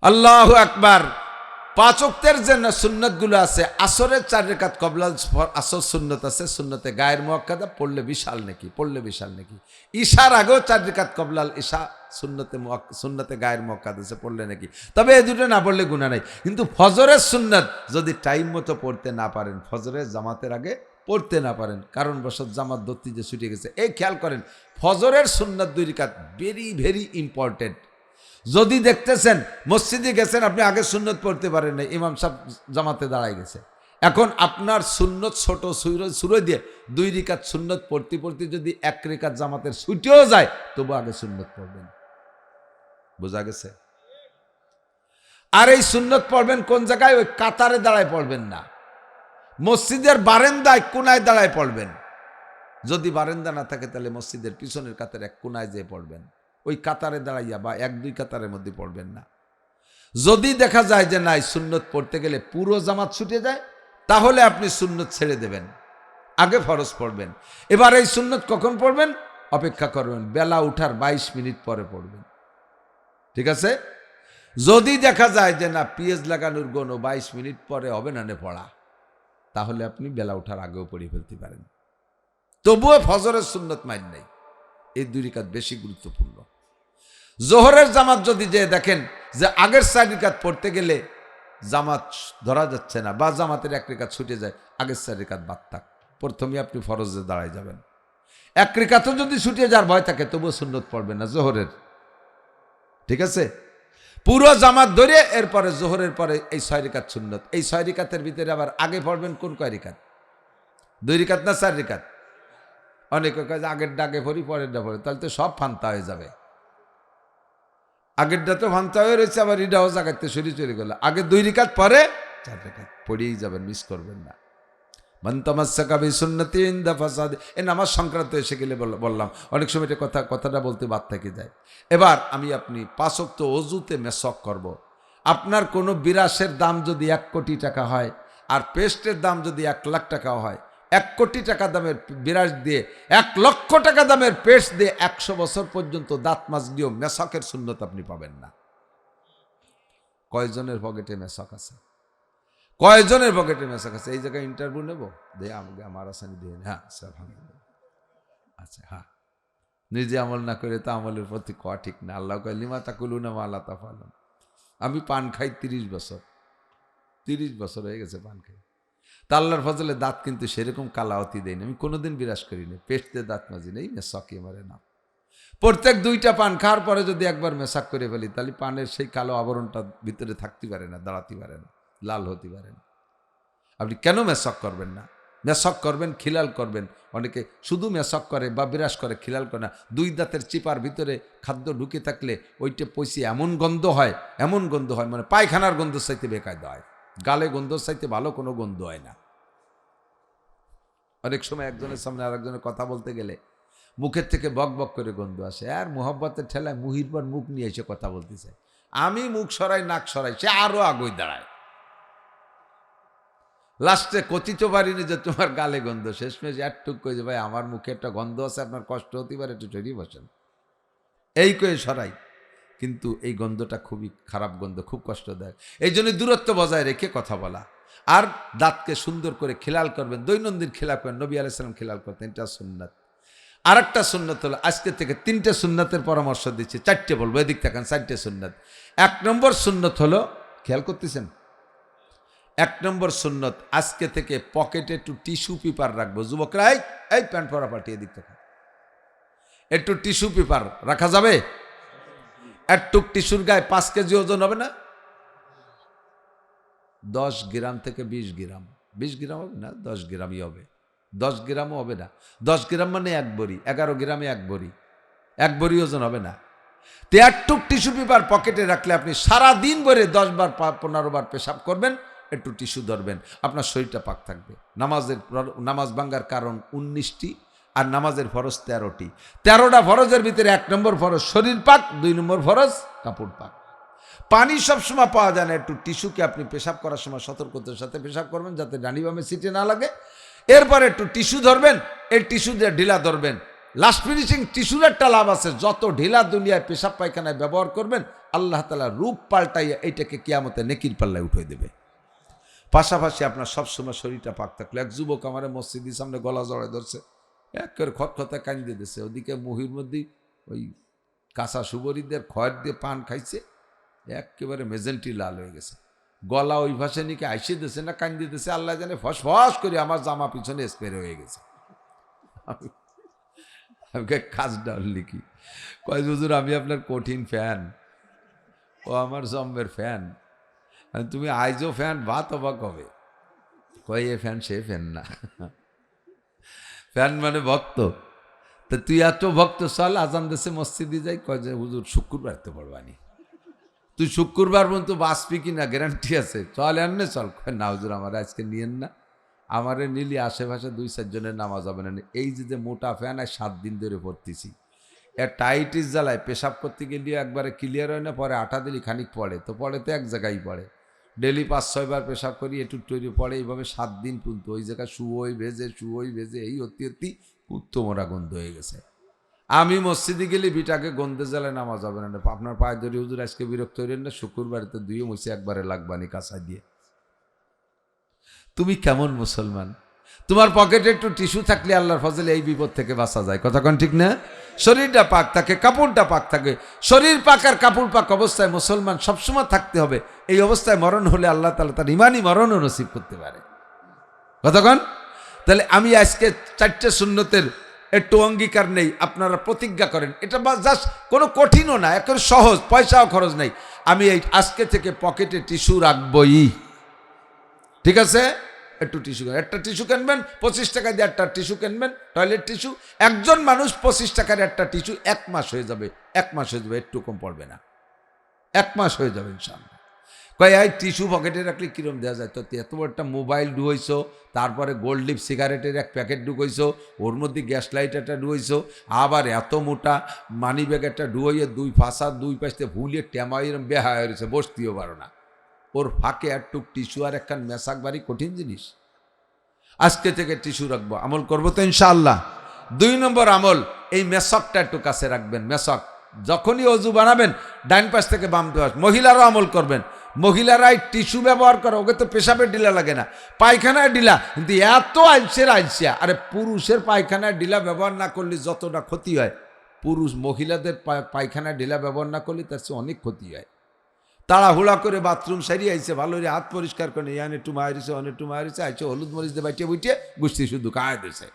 আল্লাহু আকবার। 5 ওয়াক্তের যে সুন্নত গুলো আছে, আসরের 4 রাকাত কবলাল আসর সুন্নত আছে, সুন্নতে গায়ের মুআক্কাদা, পড়লে বিশাল নাকি, পড়লে বিশাল নাকি। ঈশার আগেও 4 রাকাত কবলাল ঈশা সুন্নতে গায়ের মুআক্কাদা আছে, পড়লে নাকি। তবে এই দুটো না পড়লে গুনাহ নাই। কিন্তু ফজরের সুন্নত যদি টাইম মতো পড়তে না পারেন, ফজরের জামাতের আগে পড়তে না পারেন, কারণবশত জামাত ধরতে যে ছুটে গেছে, এই খেয়াল করেন ফজরের সুন্নত 2 রাকাত ভেরি ভেরি ইম্পর্টেন্ট। যদি দেখতেছেন মসজিদে গেছেন, আপনি আগে সুন্নত পড়তে পারেন না, ইমাম সাহেব জামাতে দাঁড়ায় গেছে, এখন আপনার সুন্নত ছোট সুরে দিয়ে 2 রাকাত সুন্নত পড়তে পড়তে যদি 1 রাকাত জামাতের ছুটেও যায়, তবু আগে সুন্নত পড়বেন। বোঝা গেছে? আর এই সুন্নত পড়বেন কোন জায়গায়? ওই কাতারে দাঁড়ায় পড়বেন না, মসজিদের বারান্দায় কোনায় দাঁড়ায় পড়বেন। যদি বারান্দা না থাকে তাহলে মসজিদের পিছনের কাতারে এক কোনায় যেয়ে পড়বেন, ওই কাতারে দাঁড়াইয়া বা 1-2 কাতারের মধ্যে পড়বেন না। যদি দেখা যায় যে নাই সুন্নত পড়তে গেলে পুরো জামাত ছুটে যায়, তাহলে আপনি সুন্নত ছেড়ে দেবেন, আগে ফরজ পড়বেন। এবার এই সুন্নত কখন পড়বেন? অপেক্ষা করবেন, বেলা উঠার 22 মিনিট পরে পড়বেন, ঠিক আছে? যদি দেখা যায় যে না পিএস লাগানোর গণ 22 মিনিট পরে হবে না পড়া, তাহলে আপনি বেলা উঠার আগেও পড়ে ফেলতে পারেন, তবুও ফজরের সুন্নত মাইন নাই। এই 2 রাকাত বেশি গুরুত্বপূর্ণ। জোহরের জামাত যদি যে দেখেন যে আগের 4 রাকাত পড়তে গেলে জামাত ধরা যাচ্ছে না, বা জামাতের 1 রাকাত ছুটে যায়, আগের 4 রাকাত বাদ থাক, প্রথমে আপনি ফরজে দাঁড়ায় যাবেন। 1 রাকাতও যদি ছুটে যাওয়ার ভয় থাকে, তবুও সুন্নত পড়বেন না জোহরের, ঠিক আছে? পুরো জামাত ধরে এরপরে জোহরের পরে এই 6 রাকাত সুন্নত। এই 6 রাকাতের ভিতরে আবার আগে পড়বেন কোন কয় রাকাত? 2 রাকাত না 4 রাকাত? অনেকে কয় আগের ডাকে পড়ি পরেরটা পড়ে, তাহলে তো সব ফান্তা হয়ে যাবে। আগেরটা তো ফান্তা হয়ে রয়েছে, আবার এটাও জাগাতে সরি চলে গেল। আগে 2 রাকাত পরে 4 রাকাত পড়েই যাবেন, মিস করবেন না। মান তামাসসাকা বিসুন্নতি ইনদা ফাসাদ, এই নামাজ সংক্রান্ত এসে গেলে বললাম অনেক সময় এটা কথাটা বলতে বাদ থেকে যায়। এবার আপনি 5 ওয়াক্ত ওযুতে মেসওয়াক করব। আপনার কোনো বিরাসের দাম যদি 1 কোটি টাকা হয়, আর পেস্টের দাম যদি 1 লাখ টাকা হয়, 1 কোটি টাকা দামের বিরাস দিয়ে 1 লক্ষ টাকা দামের পেস্ট দিয়ে 100 বছর পর্যন্ত দাঁত মাজ দিয়েও মেসওয়াকের সুন্নত আপনি পাবেন না। কয়জনের পকেটে মেসওয়াক আছে? কয়জনের পকেটে মেসওয়াক আছে? এই জায়গায় ইন্টারভিউ নেব, দিয়ে আমাকে আমার আসানি দিয়ে, হ্যাঁ স্যার, আচ্ছা, হ্যাঁ। নিজে আমল না করে তো আমলের প্রতি কোয়া ঠিক না। আল্লাহ কয় লিমা তাকুলুনা মা লা তাফআলুন। আমি পান খাই 30 বছর, 30 বছর হয়ে গেছে পান খাই। তা আল্লাহর ফজলে দাঁত কিন্তু সেরকম কালাওয়াতি দেয়নি, আমি কোনোদিন বিরাস করিনি, পেস্টে দাঁত মাজি নেই, মেসওয়াকি মারে না। প্রত্যেক 2টা পান খাওয়ার পরে যদি একবার মেশাক করে ফেলি তাহলে পানের সেই কালো আবরণটা ভিতরে থাকতে পারে না, দাঁড়াতে পারে না, লাল হতে পারে না। আপনি কেন মেশক করবেন না? মেশক করবেন, খিলাল করবেন। অনেকে শুধু মেশক করে বা বিরাস করে, খিলাল করে না। 2 দাঁতের চিপার ভিতরে খাদ্য ঢুকে থাকলে ওইটা পয়সি এমন গন্ধ হয়, এমন গন্ধ হয়, মানে পায়খানার গন্ধ চাইতে বেকায়দা হয়। গালে গন্ধ চাইতে ভালো কোনো গন্ধ হয় না। অনেক সময় একজনের সামনে আরেকজনের কথা বলতে গেলে মুখের থেকে বক বক করে গন্ধ আসে, আর মোহব্বতের ঠেলায় মুহির পর মুখ নিয়ে এসে কথা বলতেছে। আমি মুখ সরাই, নাক সরাই, সে আরো আগুই দাঁড়ায়। লাস্টে কথিত পারিনি যে তোমার গালে গন্ধ, শেষমেশ একটুক কই যে ভাই আমার মুখে একটা গন্ধ আছে, আপনার কষ্ট হতে পারে, একটু তৈরি বসেন, এই কয়ে সরাই। কিন্তু এই গন্ধটা খুবই খারাপ গন্ধ, খুব কষ্টদায়ক। এই জন্য দূরত্ব বজায় রেখে কথা বলা, আর দাঁতকে সুন্দর করে খিলাল করবেন, দৈনন্দিন খিলাল করেন। নবী আলাইহিস সালাম খিলাল করতেন, এটা সুন্নাত। আর একটা সুন্নাত হলো, আজকে থেকে 3টে সুন্নাতের পরামর্শ দিচ্ছি, 4টে বলবো, এদিক থাকেন, 4টে সুন্নাত। 1 নম্বর সুন্নত হলো, খেয়াল করতেছেন, 1 নম্বর সুন্নত, আজকে থেকে পকেটে একটু টিস্যু পেপার রাখবো। যুবকরা, এই প্যান্ট পরা পাঠিয়ে দিক থেকে একটু টিস্যু পেপার রাখা যাবে? একটু টিস্যুর গায়ে 5 কেজি ওজন হবে না? 10 গ্রাম থেকে 20 গ্রাম, 20 গ্রাম হবে না, 10 গ্রামই হবে। 10 গ্রামও হবে না, 10 গ্রাম মানে 1 বড়ি, 11 গ্রামে 1 বড়ি, 1 বড়ি ওজন হবে না। তো একটু টিস্যু পেপার পকেটে রাখলে আপনি সারাদিন ভরে 10 বার 15 বার পেশাব করবেন, একটু টিস্যু ধরবেন, আপনার শরীরটা পাক থাকবে। নামাজ ভাঙ্গার কারণ 19টি, আর নামাজের ফরজ 13টি। 13টা ফরজের ভিতরে 1 নম্বর ফরজ শরীর পাক, 2 নম্বর ফরজ কাপড় পাক। পানি সবসময় পাওয়া যায় না, একটু টিস্যুকে আপনি পেশাব করার সময় সতর্কতার সাথে পেশাব করবেন, যাতে ডানি বামে সিটে না লাগে। এরপর একটু টিস্যু ধরবেন, এই টিস্যু দিয়ে ঢিলা ধরবেন। লাস্ট ফিনিশিং টিস্যুর একটা লাভ আছে, যত ঢিলা দুনিয়ায় পেশাব পায়খানায় ব্যবহার করবেন, আল্লাহ তাআলা রূপ পাল্টাইয়া এইটাকে কিয়ামতে নেকির পাল্লায় উঠে দেবে। পাশাপাশি আপনার সবসময় শরীরটা পাক থাকলে। এক যুবক আমার মসজিদের সামনে গলা জড়ায় ধরছে, এক করে খতখতা কান্দি দিতেছে, ওদিকে মুহির মধ্যে ওই কাঁচা সুবরিদের খয়ের দিয়ে পান খাইছে, একেবারে মেজেন্টি লাল হয়ে গেছে, গলা ওই ভাষে নিকে আইসে দিতেছে না কান্দি দিতেছে, আল্লাহ জানে, ফস ফস করে আমার জামা পিছনে স্প্রে হয়ে গেছে। আমাকে কাজ ডাল লিখি, কয় হুজুর আমি আপনার কঠিন ফ্যান, ও আমার জম্মের ফ্যান, তুমি আইজও ফ্যান, ভাত অবাক হবে। কয় এ ফ্যান সে ফ্যান না, ফ্যান মানে ভক্ত। তা তুই এত ভক্ত, চল আজান দেশে মসজিদে যাই। কয় যে হুজুর শুক্রবার তো পড়বানি, তুই শুক্রবার পর্যন্ত বাঁচবি কিনা গ্যারান্টি আছে, চল এমনি চল। কয় না হুজুর আমার আজকে নিয়েন না, আমারে নিলি আশেপাশে 2-4 জনের নামাজ হবে না। এই যে মোটা ফ্যান, আর 7 দিন ধরে পড়তেছি, এর টাইটিস জ্বালায় পেশাব করতে গেলে একবারে ক্লিয়ার হয় না, পরে আটা দিলি খানিক পড়ে, তো পড়ে তো এক জায়গায় পড়ে, ডেলি 5-6 বার পেশাব করি, একটু তৈরি পড়ে, এইভাবে 7 দিন পর্যন্ত ওই জায়গায় শুয়োই ভেজে এই অতি উত্তমরা গন্ধ হয়ে গেছে। আমি মসজিদে গেলে বিটাকে গন্ধে জ্বালায় নামাজ হবে না। আপনার পায়ে ধরে হুজুর আজকে বিরক্ত হইলেন না, শুক্রবারে তো 2 মুছে একবারে লাগবানি কাঁচা দিয়ে। তুমি কেমন মুসলমান? তোমার পকেটে একটু টিস্যু থাকলে আল্লাহর ফজলে এই বিপদ থেকে বাঁচা যায়, কথা কোন ঠিক না? শরীরটা পাক থাকে, কাপড়টা পাক থাকে। শরীর পাক আর কাপড় পাক অবস্থায় মুসলমান সবসময় থাকতে হবে। এই অবস্থায় মরণ হলে আল্লাহ তাআলা তার ইমানি মরণও নসিব করতে পারে, কথা কোন? তাহলে আমি আজকে 4টে সুন্নতের একটু অঙ্গীকার নেই, আপনারা প্রতিজ্ঞা করেন। এটা জাস্ট কোনো কঠিনও না, একেবারে সহজ, পয়সাও খরচ নেই। আমি এই আজকে থেকে পকেটে টিস্যু রাখবই, ঠিক আছে? একটু টিস্যু, একটা টিস্যু কিনবেন 25 টাকা দিয়ে, একটা টিস্যু কিনবেন, টয়লেট টিস্যু। একজন মানুষ 25 টাকার একটা টিস্যু 1 মাস হয়ে যাবে, 1 মাস হয়ে যাবে, একটু কম পড়বে না, 1 মাস হয়ে যাবে ইনশাআল্লাহ। কয় এই টিস্যু পকেটে রাখলে কিরম দেওয়া যায়? তো এত বড় একটা মোবাইল ঢুকাইছো, তারপরে গোল্ড লিপ সিগারেটের 1 প্যাকেট ঢুকাইছো, ওর মধ্যে গ্যাস লাইট একটা ঢুকাইছো, আবার এত মোটা মানি ব্যাগ একটা ঢুকাইয়ে 2 ফাঁসা 2 পাশে ভুলিয়ে টেমাই বেহা হয়েছে, বসতেও পারো না। ওর ফাঁকে একটুক টিস্যু আর একখান মেশাক বাড়ি কঠিন জিনিস। আজকে থেকে টিস্যু রাখবো, আমল করবো তো ইনশাআল্লাহ। 2 নম্বর আমল, এই মেশকটা একটু কাছে রাখবেন। মেশক যখনই অজু বানাবেন, ডাইন পাশ থেকে বাম পাশ। মহিলারাও আমল করবেন, মহিলারাই টিস্যু ব্যবহার করে, ওকে তো পেশাবের ডিলা লাগে না, পায়খানায় ডিলা, কিন্তু এত আলসিয়া। আরে পুরুষের পায়খানায় ডিলা ব্যবহার না করলে যতটা ক্ষতি হয়, মহিলাদের পায়খানায় ডিলা ব্যবহার না করলে তার চেয়ে অনেক ক্ষতি হয়। তাড়াহুড়া করে বাথরুম সারিয়ে আইছে, ভালো করে হাত পরিষ্কার করে, ইয়ান একটু মারিছে, অনেক একটু মারিছে, আইছে হলুদ মরিচ দিয়ে বাইটে বুইটে গুষ্টি শুধু খায় দিয়েছে।